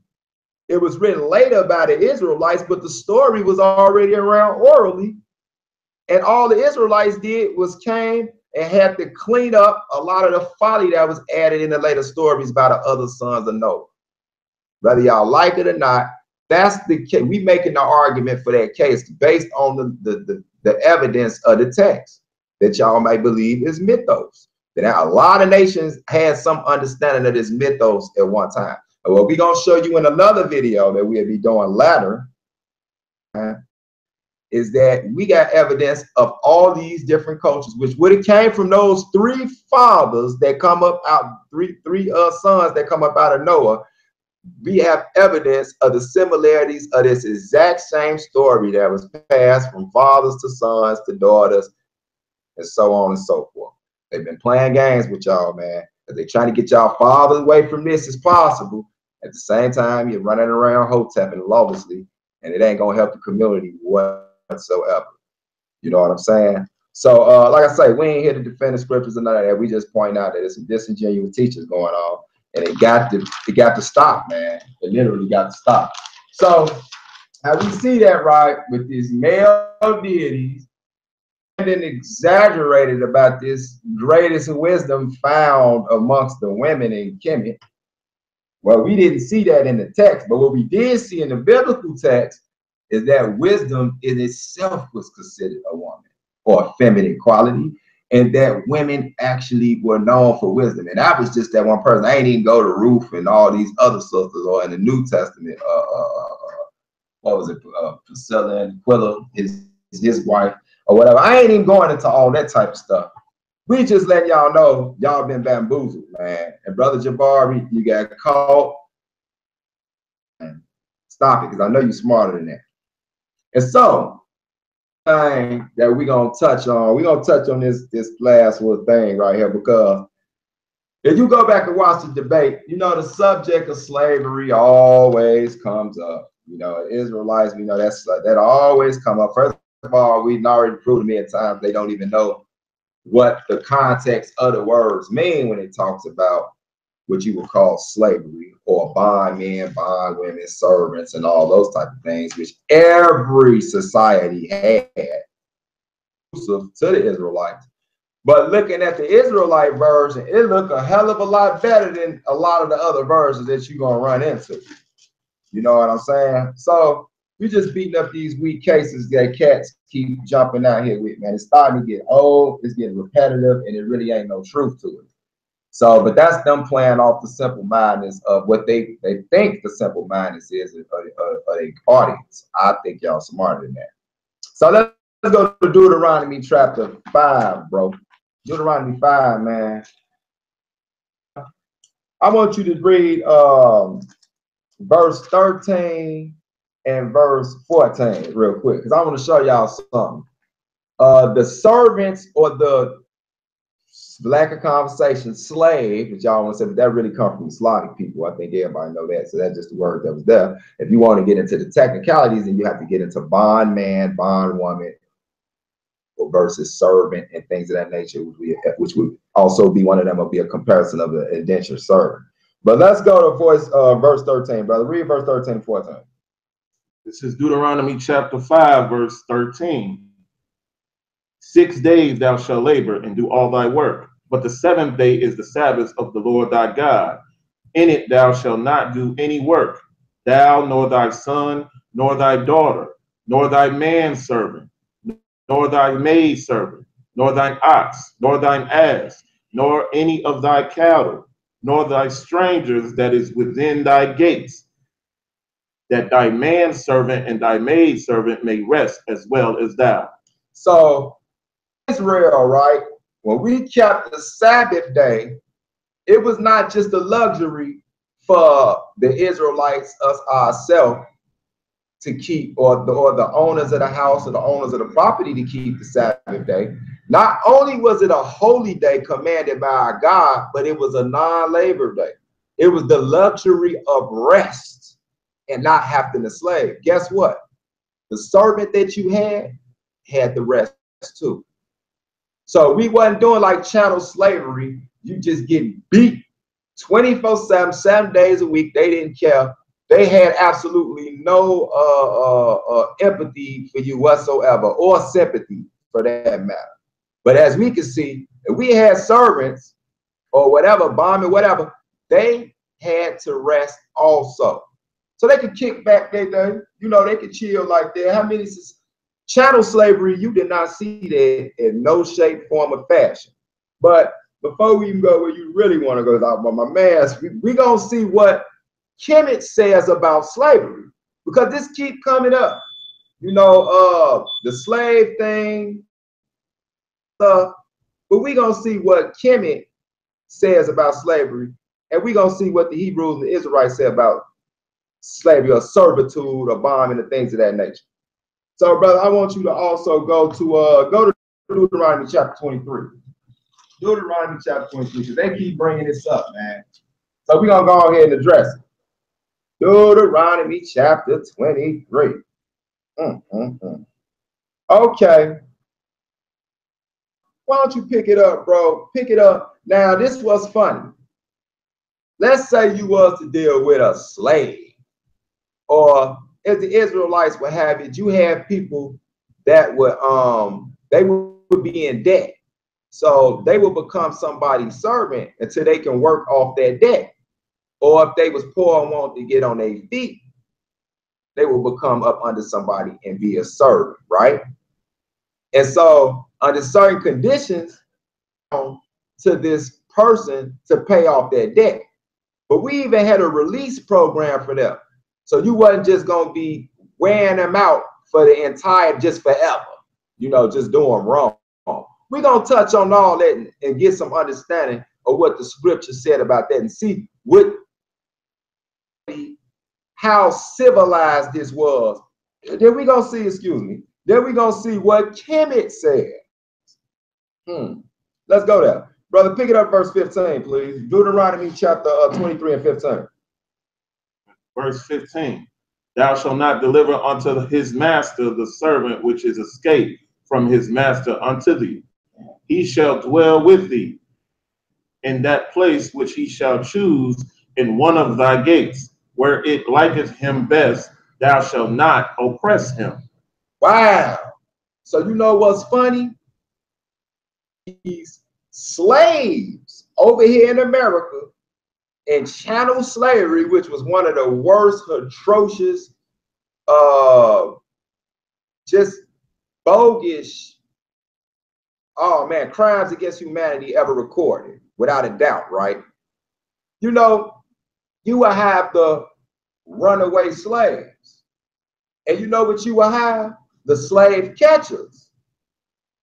by the Israelites, but the story was already around orally. And all the Israelites did was came and had to clean up a lot of the folly that was added in the later stories by the other sons of Noah. Whether y'all like it or not, that's the case. We making the argument for that case based on the evidence of the text that y'all might believe is mythos. That a lot of nations had some understanding of this mythos at one time. And what we're gonna show you in another video that we'll be doing later, is that we got evidence of all these different cultures, which would have came from those three fathers that come up out, three sons that come up out of Noah. We have evidence of the similarities of this exact same story that was passed from fathers to sons to daughters and so on and so forth. They've been playing games with y'all, man. They're trying to get y'all far away from this as possible. At the same time, you're running around hotepping lawlessly, and it ain't gonna help the community whatsoever. You know what I'm saying? So, like I say, we ain't here to defend the scriptures or none of that. We just point out that there's some disingenuous teachers going on, and it got to stop, man. It literally got to stop. So, how we see that, right, with these male deities, and then exaggerated about this greatest wisdom found amongst the women in Kemet. Well, we didn't see that in the text, but what we did see in the biblical text is that wisdom in itself was considered a woman or a feminine quality, and that women actually were known for wisdom. And that was just that one person. I ain't even go to Ruth and all these other sisters, or in the New Testament, what was it, Priscilla and Aquila, his wife, or whatever. I ain't even going into all that type of stuff. We just letting y'all know y'all been bamboozled, man. And brother Jabari, you got caught. Stop it, because I know you're smarter than that. And so, thing that we're gonna touch on this last little thing right here, because if you go back and watch the debate, you know the subject of slavery always comes up. You know, Israelites, we know that always come up. First of all, we've already proved many times they don't even know what the context of the words mean when it talks about what you would call slavery, or bondmen, bondwomen, servants, and all those type of things, which every society had to the Israelites. But looking at the Israelite version, it looked a hell of a lot better than a lot of the other versions that you're gonna run into. You know what I'm saying? So we just beating up these weak cases that cats keep jumping out here with, man. It's starting to get old, it's getting repetitive, and it really ain't no truth to it. So, but that's them playing off the simple mindedness of what they think the simple mindedness is of the audience. I think y'all smarter than that. So let's go to Deuteronomy chapter 5, bro. Deuteronomy 5, man. I want you to read verse 13 and verse 14 real quick, because I want to show y'all something. The servants, or the lack of conversation, slave, which y'all want to say, but that really comes from Slavic people. I think everybody know that. So that's just the word that was there. If you want to get into the technicalities, then you have to get into bondman, bondwoman, versus servant and things of that nature, which would also be one of them, will be a comparison of the indentured servant. But let's go to verse 13, brother. Read verse 13 and 14. This is Deuteronomy chapter 5, verse 13. 6 days thou shalt labor and do all thy work, but the 7th day is the Sabbath of the Lord thy God. In it thou shalt not do any work, thou, nor thy son, nor thy daughter, nor thy manservant, nor thy maidservant, nor thine ox, nor thine ass, nor any of thy cattle, nor thy strangers that is within thy gates, that thy manservant and thy maidservant may rest as well as thou. So Israel, right? When we kept the Sabbath day, it was not just a luxury for the Israelites, us ourselves, to keep, or the owners of the house or the owners of the property to keep the Sabbath day. Not only was it a holy day commanded by our God, but it was a non-labor day. It was the luxury of rest and not having to slave. Guess what? The servant that you had the rest too. So we wasn't doing like chattel slavery. You just getting beat 24/7, 7 days a week. They didn't care. They had absolutely no empathy for you whatsoever, or sympathy for that matter. But as we can see, if we had servants or whatever, bombing, whatever, they had to rest also. So they could kick back their day. You know, they could chill like that. How many chattel slavery, you did not see that in no shape, form, or fashion. But before we even go where you really want to go, my man, we gonna see what Kemet says about slavery, because this keep coming up. You know, the slave thing, but we gonna see what Kemet says about slavery, and we gonna see what the Hebrews and the Israelites say about slavery, or servitude, or bonding, and things of that nature. So, brother, I want you to also go to Deuteronomy chapter 23. Deuteronomy chapter 23, because they keep bringing this up, man. So we're gonna go ahead and address it. Deuteronomy chapter 23. Okay. Why don't you pick it up, bro? Pick it up. Now, this was funny. Let's say you was to deal with a slave, or if the Israelites would have it, you have people that would they would be in debt. So they will become somebody's servant until they can work off their debt. Or if they was poor and want to get on their feet, they will become up under somebody and be a servant, right? And so under certain conditions, to this person to pay off their debt. But we even had a release program for them. So you wasn't just going to be wearing them out for the entire, just forever, you know, just doing wrong. We're going to touch on all that and get some understanding of what the scripture said about that, and see how civilized this was. Then we're going to see, excuse me, then we're going to see what Kemet said. Let's go there. Brother, pick it up, verse 15, please. Deuteronomy chapter 23 and 15. Verse 15. Thou shalt not deliver unto his master the servant which is escaped from his master unto thee. He shall dwell with thee in that place which he shall choose in one of thy gates, where it liketh him best. Thou shalt not oppress him. Wow. So you know what's funny? These slaves over here in America in chattel slavery, which was one of the worst, atrocious, just bogus, oh man, crimes against humanity ever recorded. without a doubt, right? You know, you will have the runaway slaves. And you know what you will have? The slave catchers.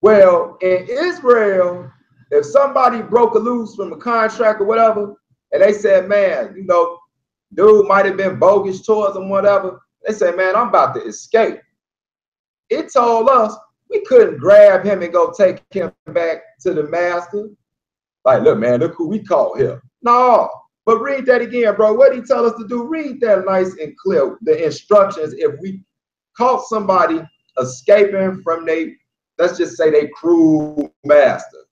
Well, in Israel, if somebody broke a loose from a contract or whatever, and they said, man, you know, dude might have been bogus towards them, whatever, they say, man, I'm about to escape. It told us we couldn't grab him and go take him back to the master. Like, look, man, look who we caught here. No, but read that again, bro. What did he tell us to do? Read that nice and clear. The instructions, if we caught somebody escaping from let's just say they cruel master.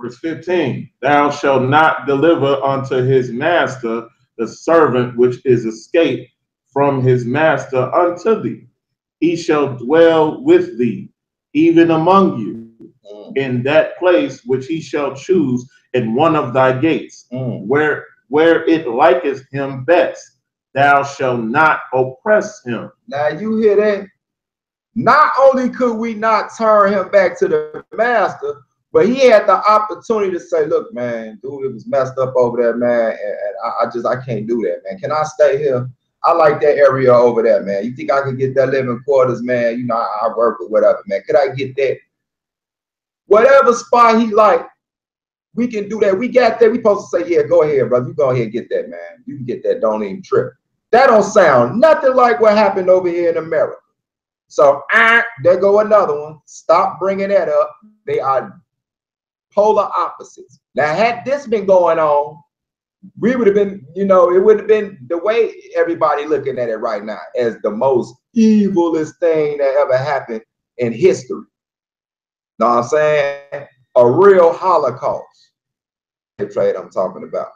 Verse 15, thou shalt not deliver unto his master the servant which is escaped from his master unto thee. He shall dwell with thee, even among you, in that place which he shall choose in one of thy gates, where it liketh him best. Thou shalt not oppress him. Now you hear that? Not only could we not turn him back to the master, but he had the opportunity to say, look, man, dude, it was messed up over there, man, and I can't do that, man. Can I stay here? I like that area over there, man. You think I could get that living quarters, man? You know, I work or whatever, man. Could I get that? Whatever spot he like, we can do that. We got that. We supposed to say, yeah, go ahead, brother. You go ahead and get that, man. You can get that. Don't even trip. That don't sound nothing like what happened over here in America. So, there go another one. Stop bringing that up. They are polar opposites. Now, had this been going on, we would have been, you know, it would have been the way everybody looking at it right now as the most evilest thing that ever happened in history. Know what I'm saying? A real Holocaust. The trade I'm talking about.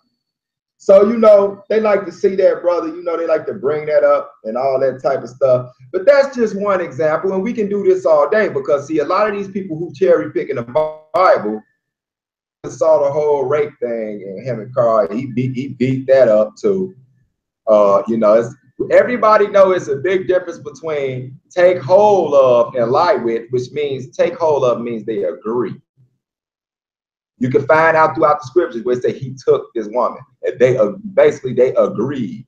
So, you know, they like to see that, brother. You know, they like to bring that up and all that type of stuff. But that's just one example. And we can do this all day because, see, a lot of these people who cherry pick in the Bible saw the whole rape thing and him and Carl. He beat that up too. You know, everybody knows it's a big difference between take hold of and lie with, which means take hold of means they agree. You can find out throughout the scriptures where it say he took this woman. And they basically they agreed.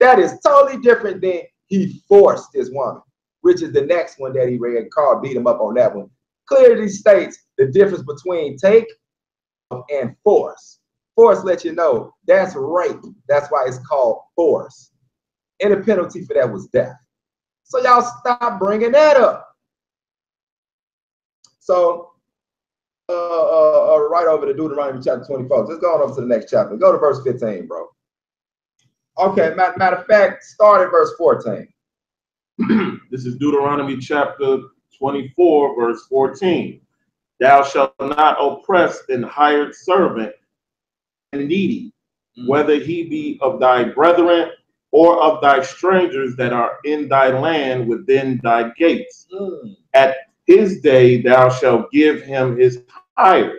That is totally different than he forced this woman, which is the next one that he read. Carl beat him up on that one. Clearly states the difference between take and force. Force lets you know that's rape. That's why it's called force. And the penalty for that was death. So y'all stop bringing that up. So right over to Deuteronomy chapter 24. Let's go on over to the next chapter. Go to verse 15, bro. Okay, matter of fact, start at verse 14. This is Deuteronomy chapter 24, verse 14. Thou shalt not oppress an hired servant and needy, whether he be of thy brethren or of thy strangers that are in thy land within thy gates. At his day thou shalt give him his hire.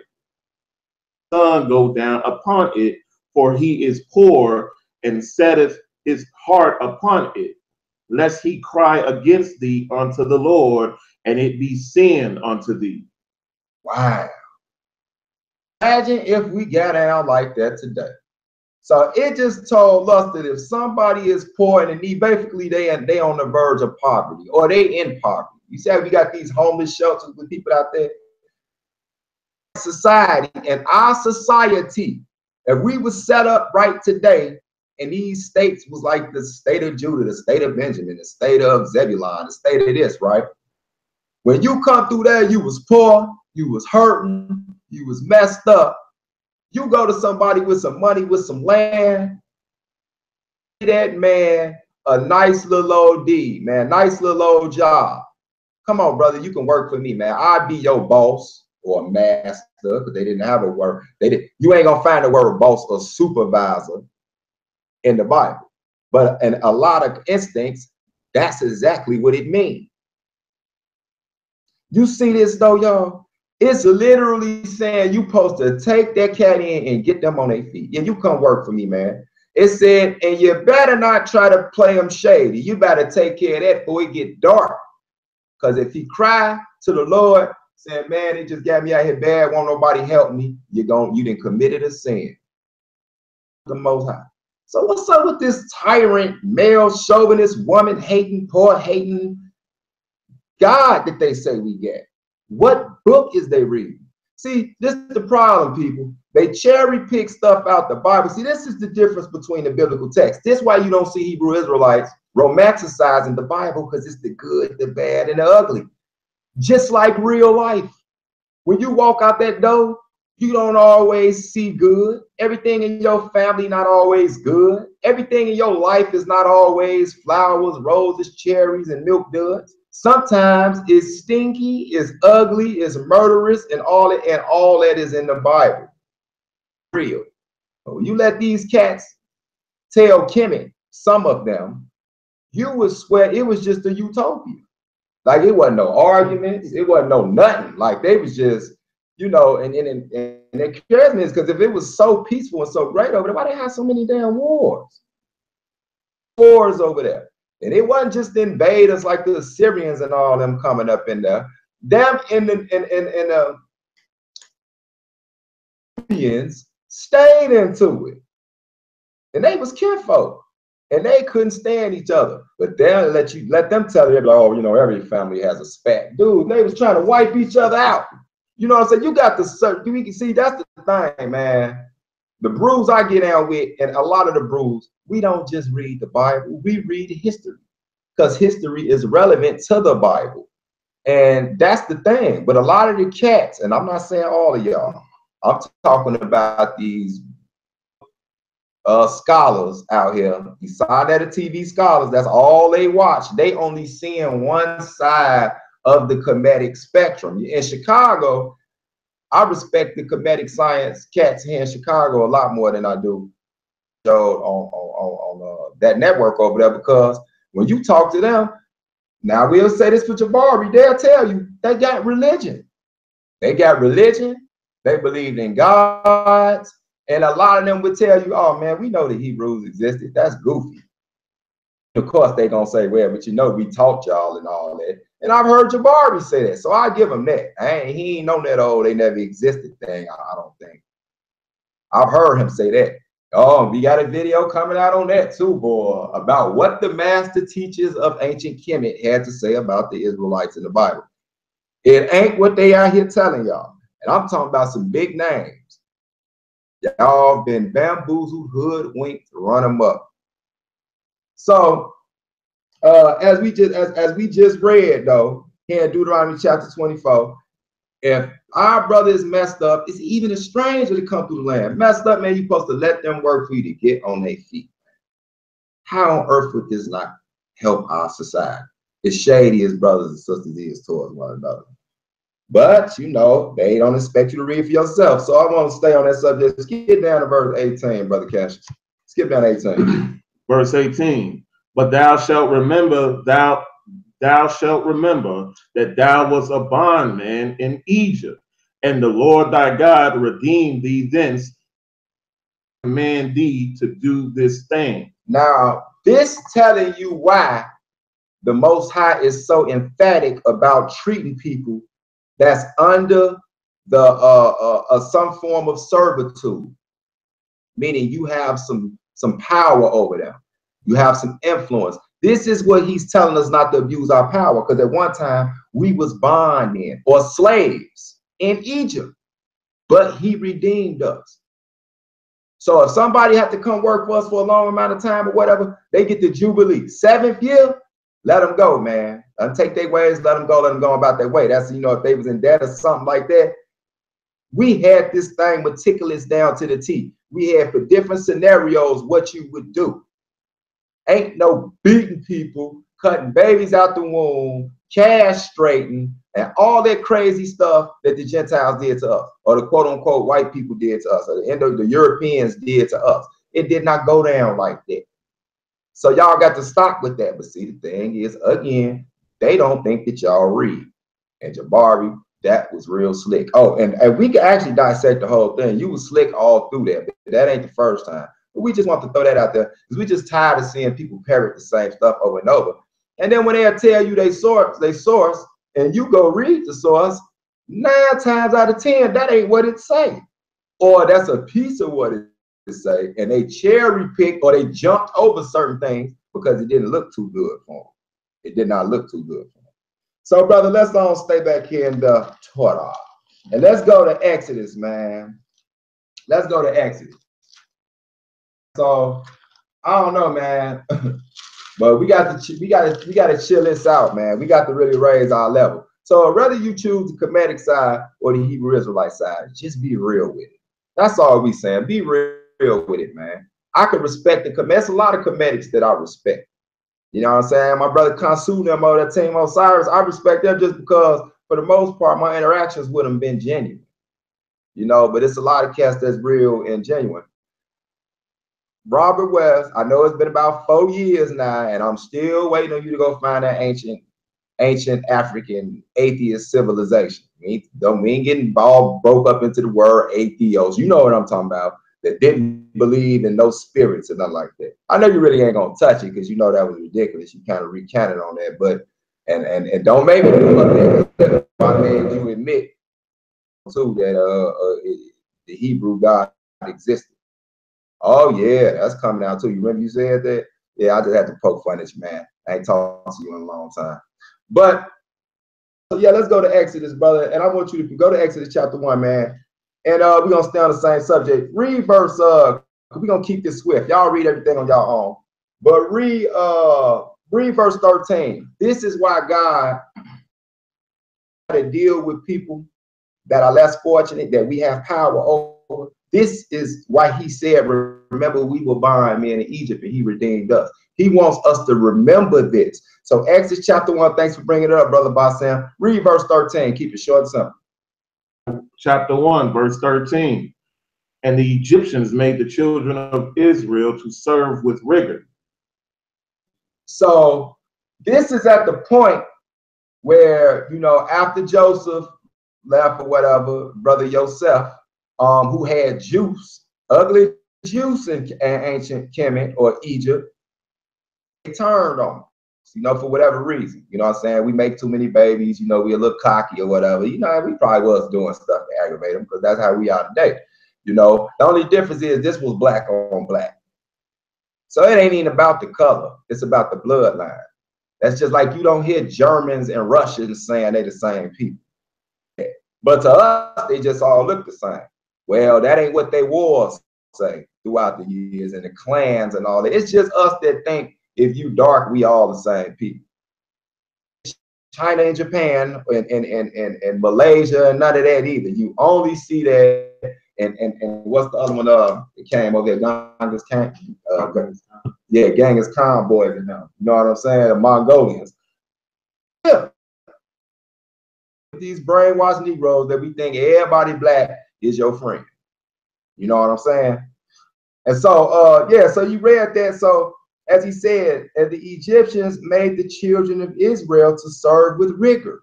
Son go down upon it, for he is poor, and setteth his heart upon it, lest he cry against thee unto the Lord, and it be sin unto thee. Wow. Imagine if we got down like that today. So it just told us that if somebody is poor and in need, basically they on the verge of poverty or they in poverty. You see how we got these homeless shelters with people out there? Society, and our society, if we was set up right today, and these states was like the state of Judah, the state of Benjamin, the state of Zebulun, the state of this, right? When you come through there, you was poor, you was hurting, you was messed up. You go to somebody with some money, with some land, that man a nice little old deed, man, nice little old job. Come on, brother, you can work for me, man. I'd be your boss or master, because they didn't have a word. You ain't gonna find the word boss or supervisor in the Bible. But in a lot of instincts, that's exactly what it means. You see this though, y'all? It's literally saying you supposed to take that cat in and get them on their feet. Yeah, you come work for me, man. It said, and you better not try to play them shady. You better take care of that before it get dark. Because if he cry to the Lord, saying, man, it just got me out here bad, won't nobody help me. You done committed a sin. The Most High. So what's up with this tyrant, male chauvinist, woman hating, poor hating God that they say we get? What book is they reading? See, this is the problem, people. They cherry pick stuff out the Bible. See, this is the difference between the biblical text. This is why you don't see Hebrew Israelites romanticizing the Bible, because it's the good, the bad, and the ugly. Just like real life. When you walk out that door, you don't always see good. Everything in your family not always good. Everything in your life is not always flowers, roses, cherries, and milk duds. Sometimes it's stinky, it's ugly, it's murderous, and all that is in the Bible. Real. So when you let these cats tell Kemet, some of them, you would swear it was just a utopia. Like it wasn't no arguments, it wasn't no nothing. Like they was just, you know, and it scares me because if it was so peaceful and so great over there, why they have so many damn wars? Wars over there. And it wasn't just invaders like the Assyrians and all them coming up in there. Them and the Europeans stayed into it. And they was kinfolk. And they couldn't stand each other. But they'll let them tell you, oh, you know, every family has a spat. Dude, they was trying to wipe each other out. You know what I'm saying? You got the, you can see that's the thing, man. The brews I get down with, and a lot of the brews, we don't just read the Bible, we read history. Because history is relevant to the Bible. And that's the thing. But a lot of the cats, and I'm not saying all of y'all, I'm talking about these scholars out here, beside that, TV scholars, that's all they watch. They only seeing one side of the comedic spectrum. In Chicago, I respect the comedic science cats here in Chicago a lot more than I do on that network over there, because when you talk to them, now we'll say this for Jabari, they'll tell you they got religion. They got religion. They believed in gods. And a lot of them would tell you, oh, man, we know the Hebrews existed. That's goofy. Of course, they're going to say, well, but you know, we taught y'all and all that. And I've heard Jabari say that. So I give him that. He ain't known that, oh, they never existed thing, I don't think. I've heard him say that. Oh, we got a video coming out on that too, boy, about what the master teachers of ancient Kemet had to say about the Israelites in the Bible. It ain't what they out here telling y'all. And I'm talking about some big names. Y'all been bamboozled, hoodwinked, run them up. So as we just read though, here in Deuteronomy chapter 24, if our brother is messed up, it's even a stranger to come through the land. Messed up, man, you're supposed to let them work for you to get on their feet. How on earth would this not help our society? As shady as brothers and sisters is towards one another. But, you know, they don't expect you to read for yourself. So I want to stay on that subject. Skip down to verse 18, Brother Cassious. Skip down to 18. Verse 18. But thou shalt remember, thou shalt remember that thou was a bondman in Egypt, and the Lord thy God redeemed thee thence, command thee to do this thing. Now, this telling you why the Most High is so emphatic about treating people that's under the some form of servitude, meaning you have some power over them, you have some influence. This is what he's telling us not to abuse our power, because at one time we was bondmen or slaves in Egypt, but he redeemed us. So if somebody had to come work for us for a long amount of time or whatever, they get the Jubilee. 7th year, let them go, man. Take their ways, let them go about their way. That's, you know, if they was in debt or something like that. We had this thing meticulous down to the T. We had for different scenarios what you would do. Ain't no beating people, cutting babies out the womb, castrating, and all that crazy stuff that the Gentiles did to us, or the quote-unquote white people did to us, or the Europeans did to us. It did not go down like that. So y'all got to stop with that. But see, the thing is, again, they don't think that y'all read. And Jabari, that was real slick. Oh, and we can actually dissect the whole thing. You was slick all through that, but that ain't the first time. But we just want to throw that out there because we just tired of seeing people parrot the same stuff over and over. And then when they'll tell you they source, and you go read the source, 9 times out of 10, that ain't what it say. Or that's a piece of what it say, and they cherry picked or they jumped over certain things because it didn't look too good for them. It did not look too good for them. So, brother, let's stay back here in the Thawadah. And let's go to Exodus, man. Let's go to Exodus. So, I don't know, man. But we got to chill this out, man. We got to really raise our level. So whether you choose the Kemetic side or the Hebrew Israelite side, just be real with it. That's all we saying. Be real with it, man. I can respect the Kemetic. There's a lot of Kemetics that I respect. You know what I'm saying? My brother Kansu, them over that team Osiris, I respect them just because, for the most part, my interactions with them been genuine. You know, but it's a lot of cats that's real and genuine. Robert West, I know it's been about 4 years now, and I'm still waiting on you to go find that ancient African atheist civilization. We ain't getting all broke up into the word atheos. You know what I'm talking about, that didn't believe in no spirits and nothing like that. I know you really ain't gonna touch it because you know that was ridiculous. You kind of recanted on that, but and don't make me do that. I made you admit too that the Hebrew God existed. Oh yeah, that's coming out too. You remember you said that? Yeah, I just had to poke fun at you, man. I ain't talked to you in a long time. But so yeah, let's go to Exodus, brother. And I want you to go to Exodus chapter 1, man. And we're gonna stay on the same subject. Read verse we're gonna keep this swift. Y'all read everything on y'all own. But read verse 13. This is why God had to deal with people that are less fortunate, that we have power over. This is why he said, remember we were bondmen in Egypt and he redeemed us. He wants us to remember this. So Exodus chapter 1, thanks for bringing it up, brother Bassam. Read verse 13, keep it short and simple. Chapter 1, verse 13. And the Egyptians made the children of Israel to serve with rigor. So this is at the point where, you know, after Joseph left or whatever, brother Yosef, who had juice, ugly juice in ancient Kemet or Egypt, they turned on us, you know, for whatever reason. You know what I'm saying? We make too many babies, you know, we a little cocky or whatever. You know, we probably was doing stuff to aggravate them because that's how we are today. You know, the only difference is this was black on black. So it ain't even about the color. It's about the bloodline. That's just like you don't hear Germans and Russians saying they're the same people. But to us, they just all look the same. Well, that ain't what they wars say throughout the years and the clans and all that. It's just us that think if you dark, we all the same people. China and Japan and Malaysia and none of that either. You only see that and what's the other one? It came over there, Genghis Khan. Yeah, Genghis Khan boys and them. You know what I'm saying? The Mongolians. Yeah. These brainwashed Negroes that we think everybody black is your friend. You know what I'm saying? And so yeah, so you read that. So as he said, and the Egyptians made the children of Israel to serve with rigor.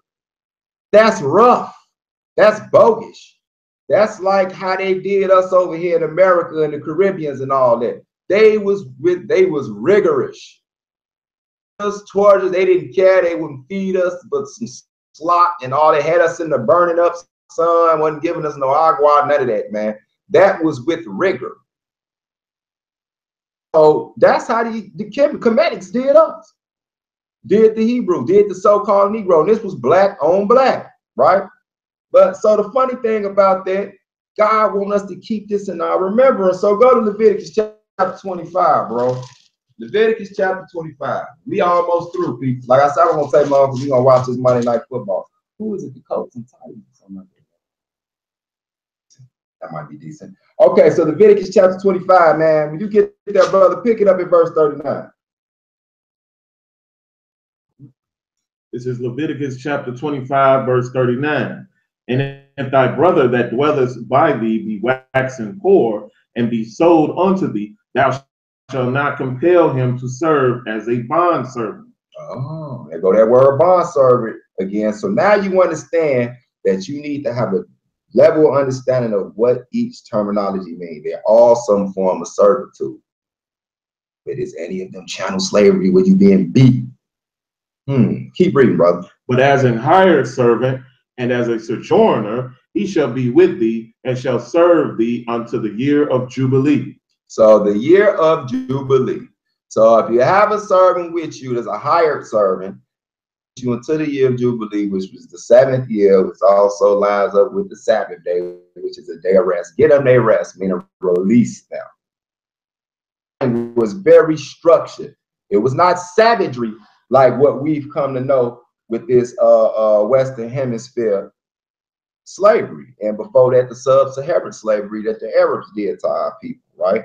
That's rough. That's bogus. That's like how they did us over here in America and the Caribbeans and all that. They was rigorous. Towards us, they didn't care. They wouldn't feed us but some slop and all. They had us in the burning up sun, wasn't giving us no agua, none of that, man. That was with rigor. So that's how the Kemetics did us. Did the Hebrew, did the so-called Negro. And this was black on black, right? But so the funny thing about that, God wants us to keep this in our remembrance. So go to Leviticus chapter 25, bro. Leviticus chapter 25. We almost through, people. Like I said, I'm gonna say more because we're gonna watch this Monday Night Football. Who is it? The Colts and Titans. That might be decent. Okay, so Leviticus chapter 25, man. When you get there, brother, pick it up at verse 39. This is Leviticus chapter 25, verse 39. And if thy brother that dwelleth by thee be waxen poor and be sold unto thee, thou shalt not compel him to serve as a bondservant. Oh, there go that word bondservant again. So now you understand that you need to have a level of understanding of what each terminology means. They're all some form of servitude. But is any of them chattel slavery where you being beat? Keep reading, brother. But as an hired servant and as a sojourner he shall be with thee, and shall serve thee unto the year of Jubilee. So the year of Jubilee. So if you have a servant with you, there's a hired servant, you until the year of Jubilee, which was the 7th year, which also lines up with the Sabbath day, which is a day of rest. Get them their rest, meaning release them. It was very structured. It was not savagery like what we've come to know with this Western Hemisphere slavery, and before that the sub-Saharan slavery that the Arabs did to our people, right?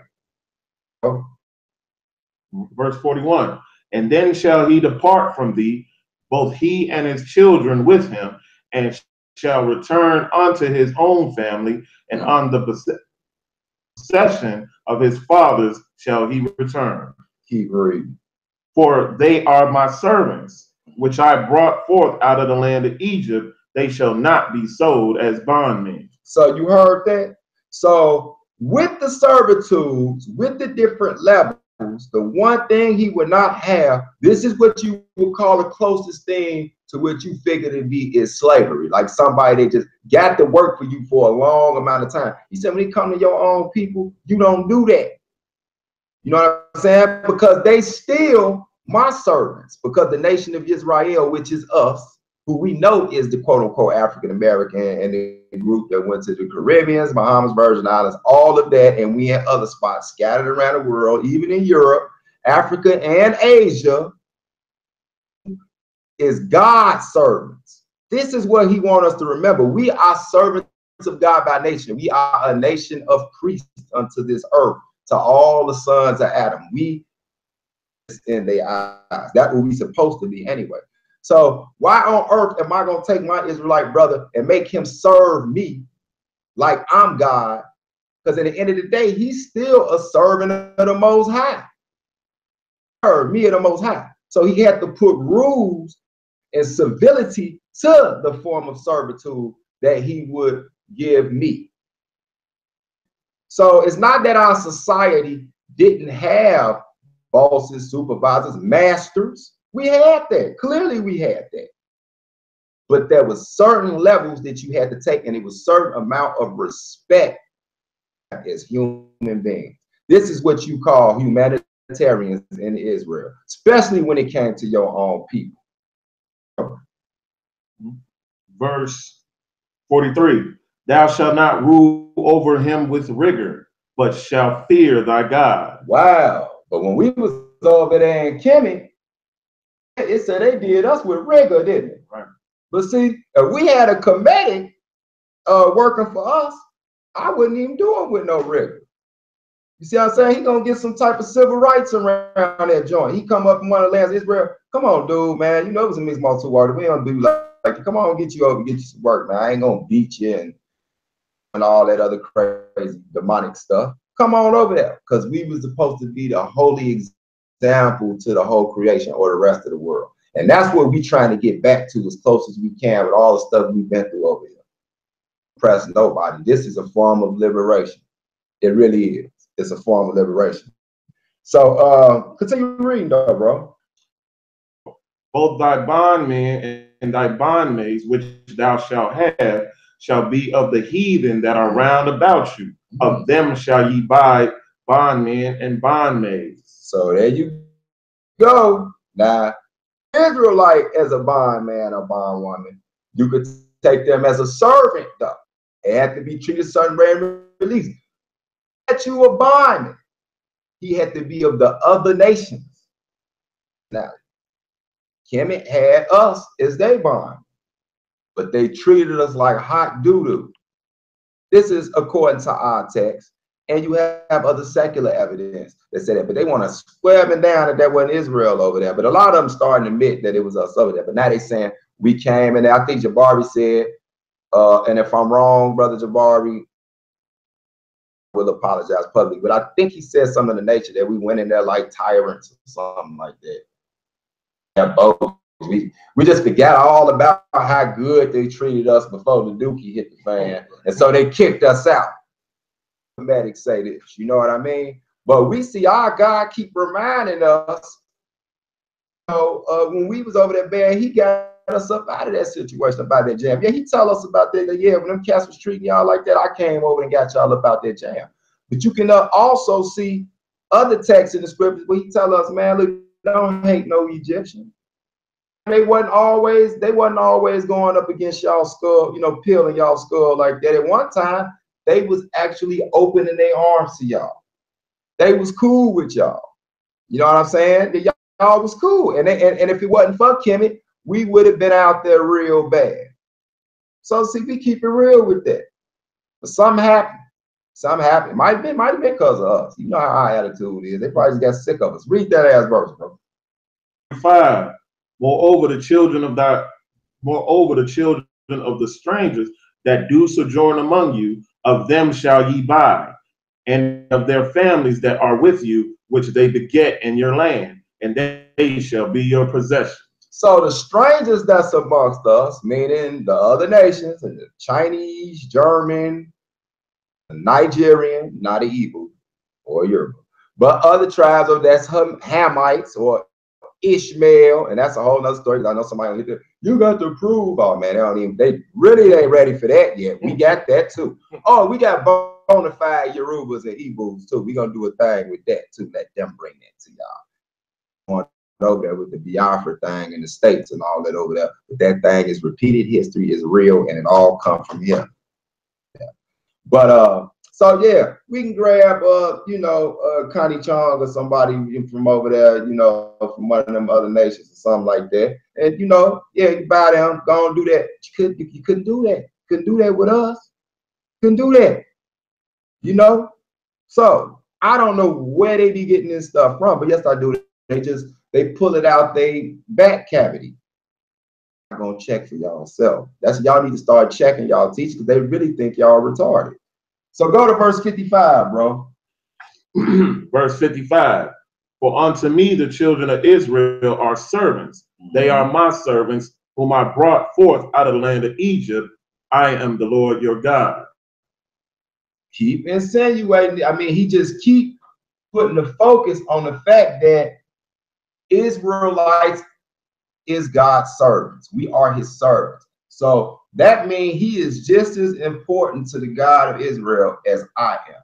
Verse 41, and then shall he depart from thee, both he and his children with him, and shall return unto his own family, and on the possession of his fathers shall he return. Keep reading. For they are my servants, which I brought forth out of the land of Egypt. They shall not be sold as bondmen. So you heard that? So with the servitudes, with the different levels, the one thing he would not have, this is what you would call the closest thing to what you figure to be is slavery. Like somebody that just got to work for you for a long amount of time. He said, when it comes to your own people, you don't do that. You know what I'm saying? Because they still my servants, because the nation of Israel, which is us, who we know is the quote-unquote African-American, and the group that went to the Caribbeans, Bahamas, Virgin Islands, all of that, and we had other spots scattered around the world, even in Europe, Africa, and Asia, is God's servants. This is what he wants us to remember. We are servants of God by nation. We are a nation of priests unto this earth, to all the sons of Adam. We in their eyes. That's what we're supposed to be anyway. So why on earth am I going to take my Israelite brother and make him serve me like I'm God? Because at the end of the day, he's still a servant of the Most High. Serve me of the Most High. So he had to put rules and civility to the form of servitude that he would give me. So it's not that our society didn't have bosses, supervisors, masters. We had that. Clearly we had that. But there was certain levels that you had to take, and it was a certain amount of respect as human beings. This is what you call humanitarians in Israel, especially when it came to your own people. Verse 43, thou shalt not rule over him with rigor, but shalt fear thy God. Wow. But when we was over there in Kimmy, it said they did us with rigor, didn't it? Right. But see, if we had a committee working for us, I wouldn't even do it with no rigor. You see what I'm saying? He gonna get some type of civil rights around that joint. He come up in one of the lands of Israel. Come on, dude, man. You know it was a mixed multi water. We don't do like come on, get you over, get you some work, man. I ain't gonna beat you and all that other crazy demonic stuff. Come on over there, because we was supposed to be the holy example to the whole creation or the rest of the world. And that's what we trying to get back to as close as we can with all the stuff we've been through over here. Press nobody. This is a form of liberation. It really is. It's a form of liberation. So continue reading though, bro. Both thy bondmen and thy bondmaids, which thou shalt have, shall be of the heathen that are round about you. Of them shall ye buy bondmen and bondmaids. So there you go. Now, Israelite as a bondman or bondwoman, you could take them as a servant though. They had to be treated certain way and released. That you a bondman, he had to be of the other nations. Now, Kemet had us as they bond, but they treated us like hot doo-doo. This is according to our text, and you have other secular evidence that say that, but they want to swear them down that wasn't Israel over there. But a lot of them starting to admit that it was us over there. But now they saying we came, and I think Jabari said, and if I'm wrong, brother Jabari will apologize publicly, but I think he said something in the nature that we went in there like tyrants or something like that. Yeah, both. We just forgot all about how good they treated us before the dookie hit the fan, and so they kicked us out. Medics say this, you know what I mean? But we see our God keep reminding us, you know, when we was over there, man, he got us up out of that situation about that jam. Yeah, he tell us about that. Yeah, when them cats was treating y'all like that, I came over and got y'all about that jam. But you can also see other texts in the scriptures where he tell us, man, look, don't hate no Egyptian. They wasn't always going up against y'all skull, you know, peeling y'all skull like that. At one time, they was actually opening their arms to y'all. They was cool with y'all. You know what I'm saying? Y'all was cool. And if it wasn't for Kemet, we would have been out there real bad. So see, we keep it real with that. But something happened. Something happened. Might have been because of us. You know how our attitude is. They probably just got sick of us. Read that ass verse, bro. 5. Moreover, the children of the strangers that do sojourn among you, of them shall ye buy, and of their families that are with you, which they beget in your land, and they shall be your possession. So the strangers that's amongst us, meaning the other nations, and the Chinese, German, the Nigerian, not the Igbo or Yoruba, but other tribes of that's Hamites or Ishmael, and that's a whole nother story. I know somebody look at you got to prove. Oh man, they really ain't ready for that yet. We got that too. Oh, we got bona fide Yorubas and Igbos too. We're gonna do a thing with that too. Let them bring that to y'all. Over there with the Biafra thing in the States and all that over there. But that thing is repeated history, is real, and it all comes from here. Yeah. But so yeah, we can grab Connie Chong or somebody from over there, from one of them other nations or something like that. And you buy them, go and do that. You couldn't do that. Couldn't do that with us. Couldn't do that. So I don't know where they be getting this stuff from, but yes, I do. They pull it out they back cavity. I'm gonna check for y'all self. That's y'all need to start checking y'all teachers because they really think y'all retarded. So go to verse 55, bro. Verse 55. For unto me the children of Israel are servants. They are my servants, whom I brought forth out of the land of Egypt. I am the Lord your God. Keep insinuating. I mean, he just keep putting the focus on the fact that Israelites is God's servants. We are his servants. So that means he is just as important to the God of Israel as I am.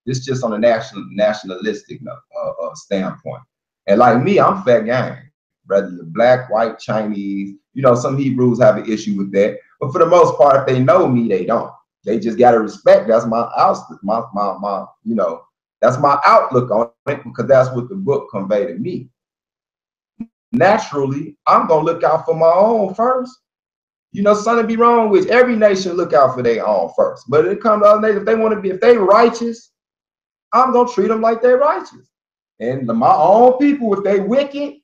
This just on a nationalistic standpoint. And like me, I'm fair game. Whether you're black, white, Chinese, some Hebrews have an issue with that. But for the most part, if they know me, they don't. They just gotta respect. That's my outlook, that's my outlook on it, because that's what the book conveyed to me. Naturally, I'm gonna look out for my own first. Something be wrong with every nation. Look out for their own first. But it comes to other nations, if they righteous, I'm gonna treat them like they're righteous. And my own people, if they wicked,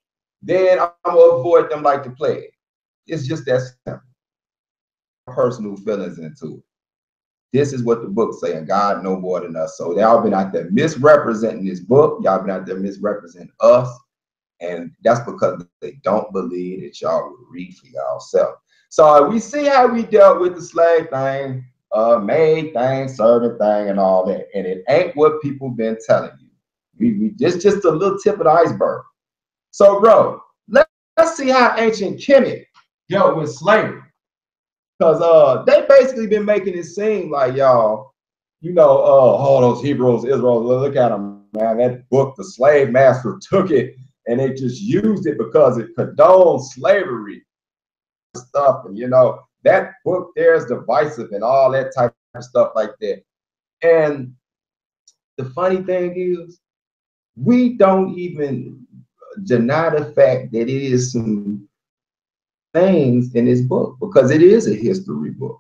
then I'm gonna avoid them like the plague. It's just that simple. Personal feelings into it. This is what the book's saying. God know more than us. So y'all been out there misrepresenting this book. Y'all been out there misrepresenting us. And that's because they don't believe that y'all will read for y'allself. So we see how we dealt with the slave thing, maid thing, servant thing, and all that. And it ain't what people been telling you. Just a little tip of the iceberg. So, bro, let's see how ancient Kemet dealt with slavery. Because they basically been making it seem like y'all, all those Hebrews, Israel, look at them, man. That book, the slave master took it and they just used it because it condoned slavery stuff. And that book there is divisive and all that type of stuff like that. And the funny thing is, we don't even deny the fact that it is some things in this book, because it is a history book,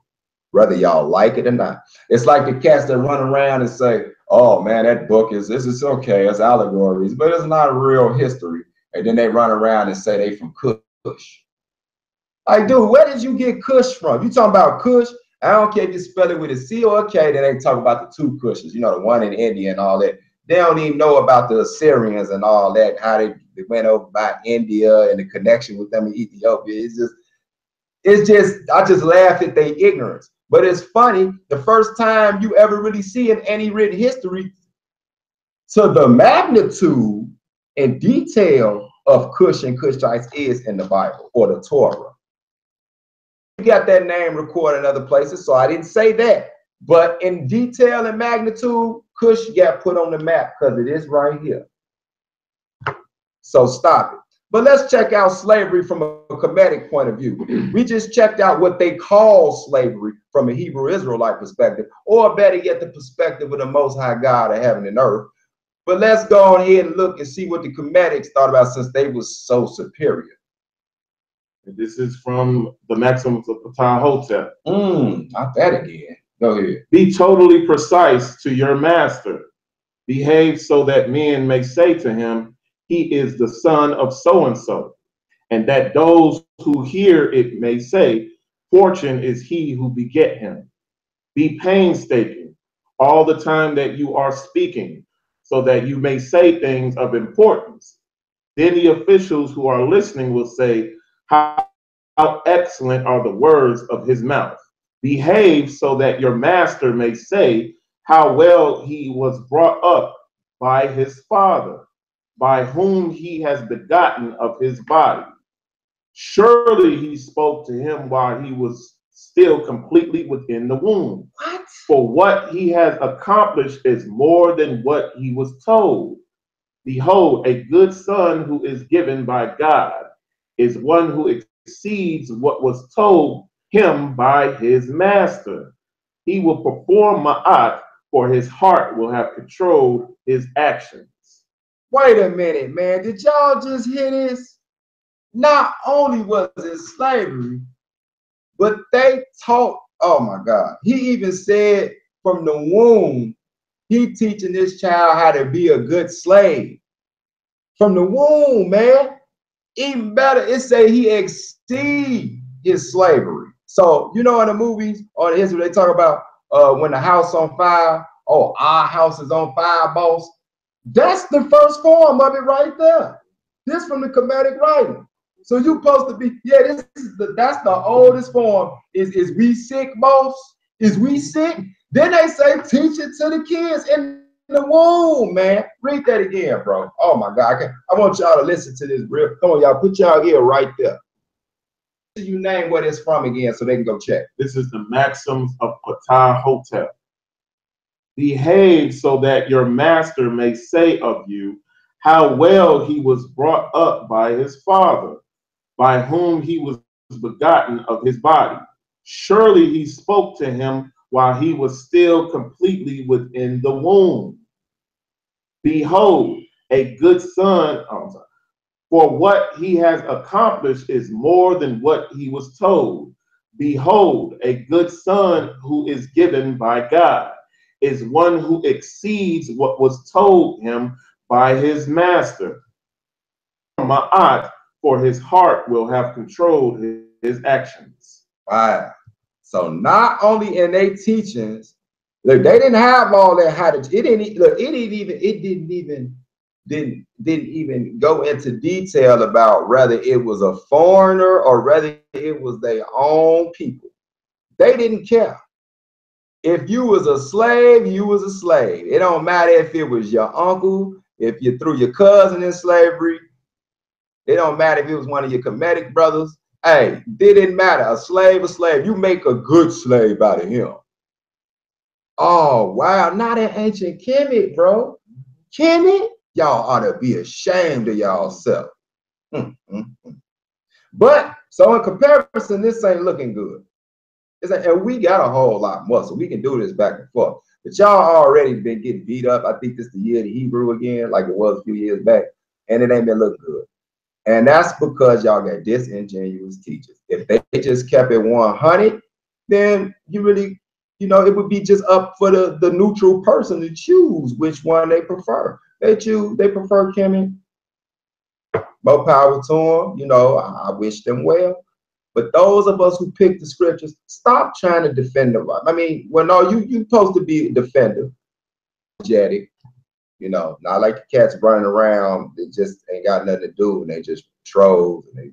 whether y'all like it or not. It's like the cats that run around and say, oh man, that book is okay, it's allegories, but it's not real history. And then they run around and say they from Kush. Like, dude, where did you get Kush from? You talking about Kush? I don't care if you spell it with a C or a K. Then they talk about the two Kushes, the one in India and all that. They don't even know about the Assyrians and all that, how they went over by India and the connection with them in Ethiopia. It's just, I just laugh at their ignorance. But it's funny, the first time you ever really see in any written history to the magnitude and detail of Cush and Cushites is in the Bible or the Torah. got that name recorded in other places, so I didn't say that. But in detail and magnitude, Kush got put on the map because it is right here. So stop it. But let's check out slavery from a Kemetic point of view. We just checked out what they call slavery from a Hebrew Israelite perspective, or better yet, the perspective of the Most High God of heaven and earth. But let's go ahead and look and see what the Kemetics thought about, since they was so superior. This is from the Maxims of Ptah-hotep. Not that again. Go ahead. Be totally precise to your master. Behave so that men may say to him, he is the son of so-and-so, and that those who hear it may say, fortune is he who beget him. Be painstaking all the time that you are speaking, so that you may say things of importance. Then the officials who are listening will say, how excellent are the words of his mouth. Behave so that your master may say how well he was brought up by his father, by whom he has begotten of his body. Surely he spoke to him while he was still completely within the womb. What? For what he has accomplished is more than what he was told. Behold, a good son who is given by God is one who exceeds what was told him by his master. He will perform ma'at, for his heart will have controlled his actions. Wait a minute, man. Did y'all just hear this? Not only was it slavery, but they taught, oh my God. He even said from the womb, he teaching this child how to be a good slave. From the womb, man. Even better, it say he exceed his slavery. So, you know, in the movies or the history, they talk about when the house on fire, oh, our house is on fire, boss. That's the first form of it right there. This from the Kemetic writing. So you supposed to be, yeah, this is that's the oldest form. Is we sick, boss? Is we sick? Then they say teach it to the kids in the womb, man. Read that again, bro. Oh my God. I want y'all to listen to this real. Come on, y'all, put y'all ear right there. You name what it's from again so they can go check. This is the Maxims of Ptah-hotep. Behave so that your master may say of you how well he was brought up by his father, by whom he was begotten of his body. Surely he spoke to him while he was still completely within the womb. Behold, a good son, for what he has accomplished is more than what he was told. Behold, a good son who is given by God is one who exceeds what was told him by his master. Ma'at, for his heart will have controlled his actions. Wow. So not only in their teachings, look, they didn't have all that how to, it didn't even go into detail about whether it was a foreigner or whether it was their own people. They didn't care. If you was a slave, you was a slave. It don't matter if it was your uncle, if you threw your cousin in slavery. It don't matter if it was one of your Kemetic brothers. Hey, it didn't matter. A slave, a slave. You make a good slave out of him. Oh, wow. Not in ancient Kemet, bro. Kemet? Y'all ought to be ashamed of y'all self. But, so in comparison, this ain't looking good. It's like, and we got a whole lot more, so we can do this back and forth. But y'all already been getting beat up. I think this is the year of the Hebrew again, like it was a few years back, and it ain't been looking good. And that's because y'all got disingenuous teachers. If they just kept it 100, then you really, you know, it would be just up for the neutral person to choose which one they prefer. They prefer Kemet. More power to them. You know, I wish them well. But those of us who pick the scriptures, stop trying to defend them. I mean, well, no, you're supposed to be a defender. Energetic, you know, not like the cats running around that just ain't got nothing to do and they just trolls and they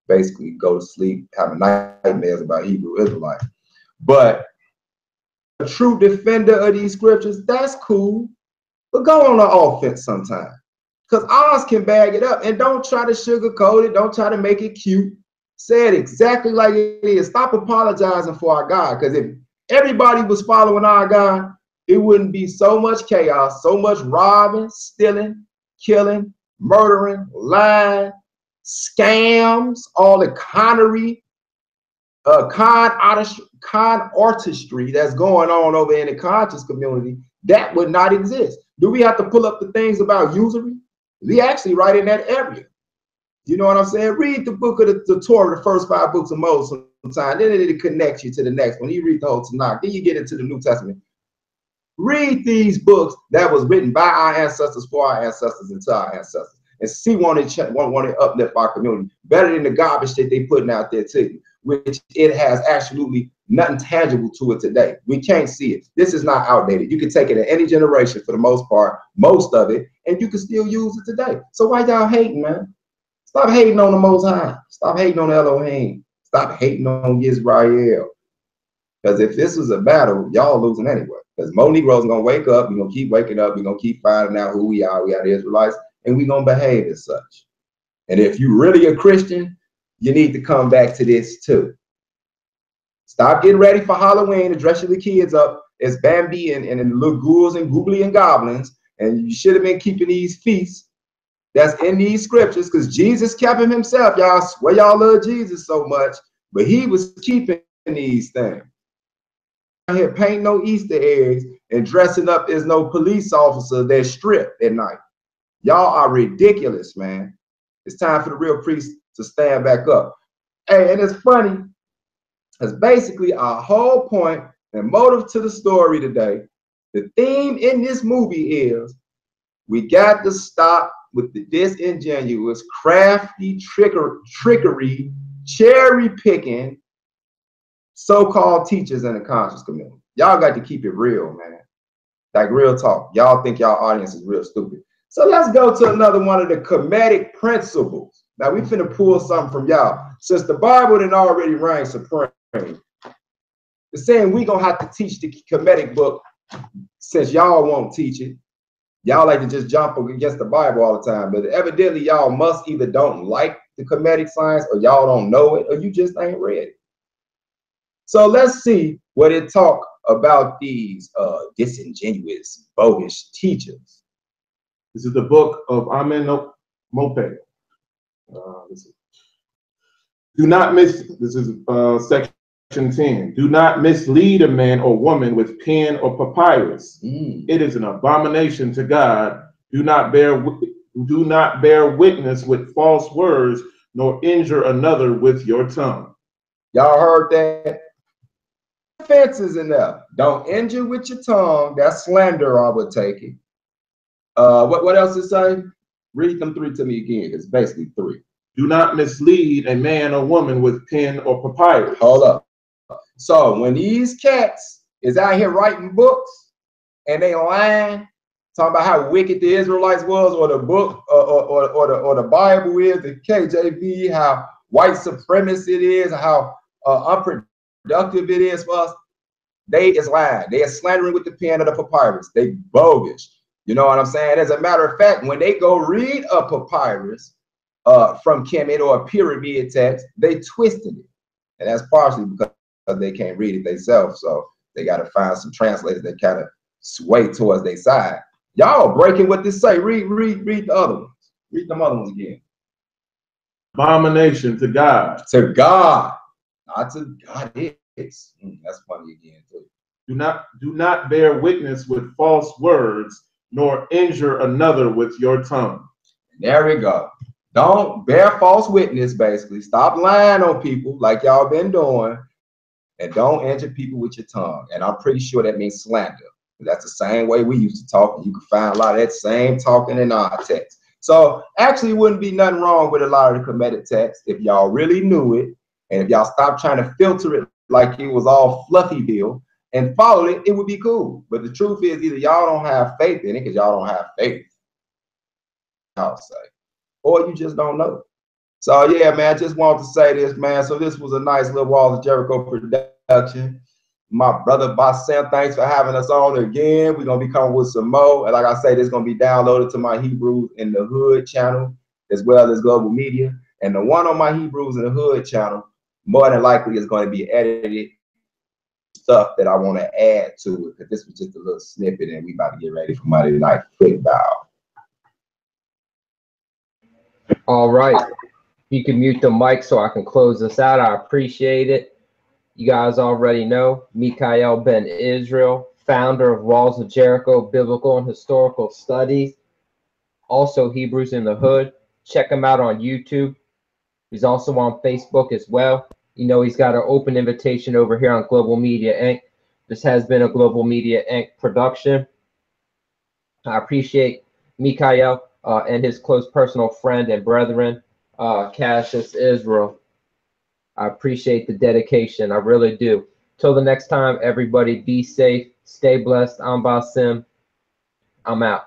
basically go to sleep having nightmares about Hebrew Israelites. But a true defender of these scriptures, that's cool. But go on the offense sometime. Because ours can bag it up. And don't try to sugarcoat it. Don't try to make it cute. Say it exactly like it is. Stop apologizing for our God, because if everybody was following our God, it wouldn't be so much chaos, so much robbing, stealing, killing, murdering, lying, scams, all the connery, con artistry that's going on over in the conscious community. That would not exist. Do we have to pull up the things about usury? We actually right in that area. You know what I'm saying? Read the book of the Torah, the first 5 books of Moses sometime. Then it connects you to the next one. You read the whole Tanakh. Then you get into the New Testament. Read these books that was written by our ancestors, for our ancestors, and to our ancestors, and see one to uplift our community better than the garbage that they putting out there to you, which it has absolutely nothing tangible to it today. We can't see it. This is not outdated. You can take it in any generation for the most part, most of it, and you can still use it today. So why y'all hating, man? Stop hating on the Most High. Stop hating on Elohim. Stop hating on Israel. Because if this was a battle, y'all losing anyway. Because more Negroes are going to wake up. We're going to keep waking up. We're going to keep finding out who we are. We are the Israelites. And we're going to behave as such. And if you're really a Christian, you need to come back to this too. Stop getting ready for Halloween and dress your kids up as Bambi and little ghouls and goobly and goblins. And you should have been keeping these feasts that's in these scriptures, because Jesus kept him himself. Y'all swear y'all love Jesus so much, but he was keeping these things. Here painting no Easter eggs and dressing up as no police officer that stripped at night. Y'all are ridiculous, man. It's time for the real priests to stand back up. Hey, and it's funny, because basically our whole point and motive to the story today, the theme in this movie is we got to stop with the disingenuous, crafty trickery, cherry picking so-called teachers in the conscious community. Y'all got to keep it real, man. Like real talk. Y'all think y'all audience is real stupid. So let's go to another one of the comedic principles. Now we finna pull something from y'all. Since the Bible didn't already reign supreme, it's saying we gonna have to teach the comedic book since y'all won't teach it. Y'all like to just jump against the Bible all the time, but evidently y'all must either don't like the comedic science, or y'all don't know it, or you just ain't read it. So let's see what it talk about these disingenuous, bogus teachers. This is the book of Amen Moped. Do not miss, this is section 10. Do not mislead a man or woman with pen or papyrus. It is an abomination to God. Do not bear witness with false words, nor injure another with your tongue. Y'all heard that? Offenses in there. Don't injure with your tongue. That's slander, I would take it. What else is say? Read them 3 to me again. It's basically 3. Do not mislead a man or woman with pen or papyrus. Hold up. So when these cats is out here writing books and they lying, talking about how wicked the Israelites was, or the book, or the Bible is, the KJV, how white supremacist it is, how unproductive it is for us, they is lying. They are slandering with the pen of the papyrus. They bogus. You know what I'm saying? As a matter of fact, when they go read a papyrus from Kemet or a pyramid text, they twisted it. And that's partially because they can't read it themselves. So they got to find some translators that kind of sway towards their side. Y'all breaking what this say. Read the other ones. Read them other ones again. Abomination to God. To God. Not to God is. That's funny again too. Do not bear witness with false words, nor injure another with your tongue. There we go. Don't bear false witness, basically. Stop lying on people like y'all been doing, and don't injure people with your tongue. And I'm pretty sure that means slander. That's the same way we used to talk, and you can find a lot of that same talking in our text. So actually, wouldn't be nothing wrong with a lot of the comedic text if y'all really knew it, and if y'all stopped trying to filter it like it was all Fluffyville and follow it, it would be cool. But the truth is, either y'all don't have faith in it because y'all don't have faith, I'll say, or you just don't know. So yeah, man, I just wanted to say this, man. So this was a nice little Walls of Jericho production. My brother Bassem, thanks for having us on again. We're gonna be coming with some more. And like I say, this is gonna be downloaded to my Hebrews in the Hood channel as well as Global Media. And the one on my Hebrews in the Hood channel, more than likely is going to be edited stuff that I want to add to it, because this was just a little snippet and we about to get ready for Monday Night Football. All right. You can mute the mic so I can close this out. I appreciate it. You guys already know Mikha'el Ben Israel, founder of Walls of Jericho Biblical and Historical Studies, also Hebrews in the Hood. Check him out on YouTube. He's also on Facebook as well. You know, he's got an open invitation over here on Global Media Inc. This has been a Global Media Inc. production. I appreciate Mikha'el and his close personal friend and brethren, Cassious Israel. I appreciate the dedication. I really do. Till the next time, everybody be safe, stay blessed. I'm Basim. I'm out.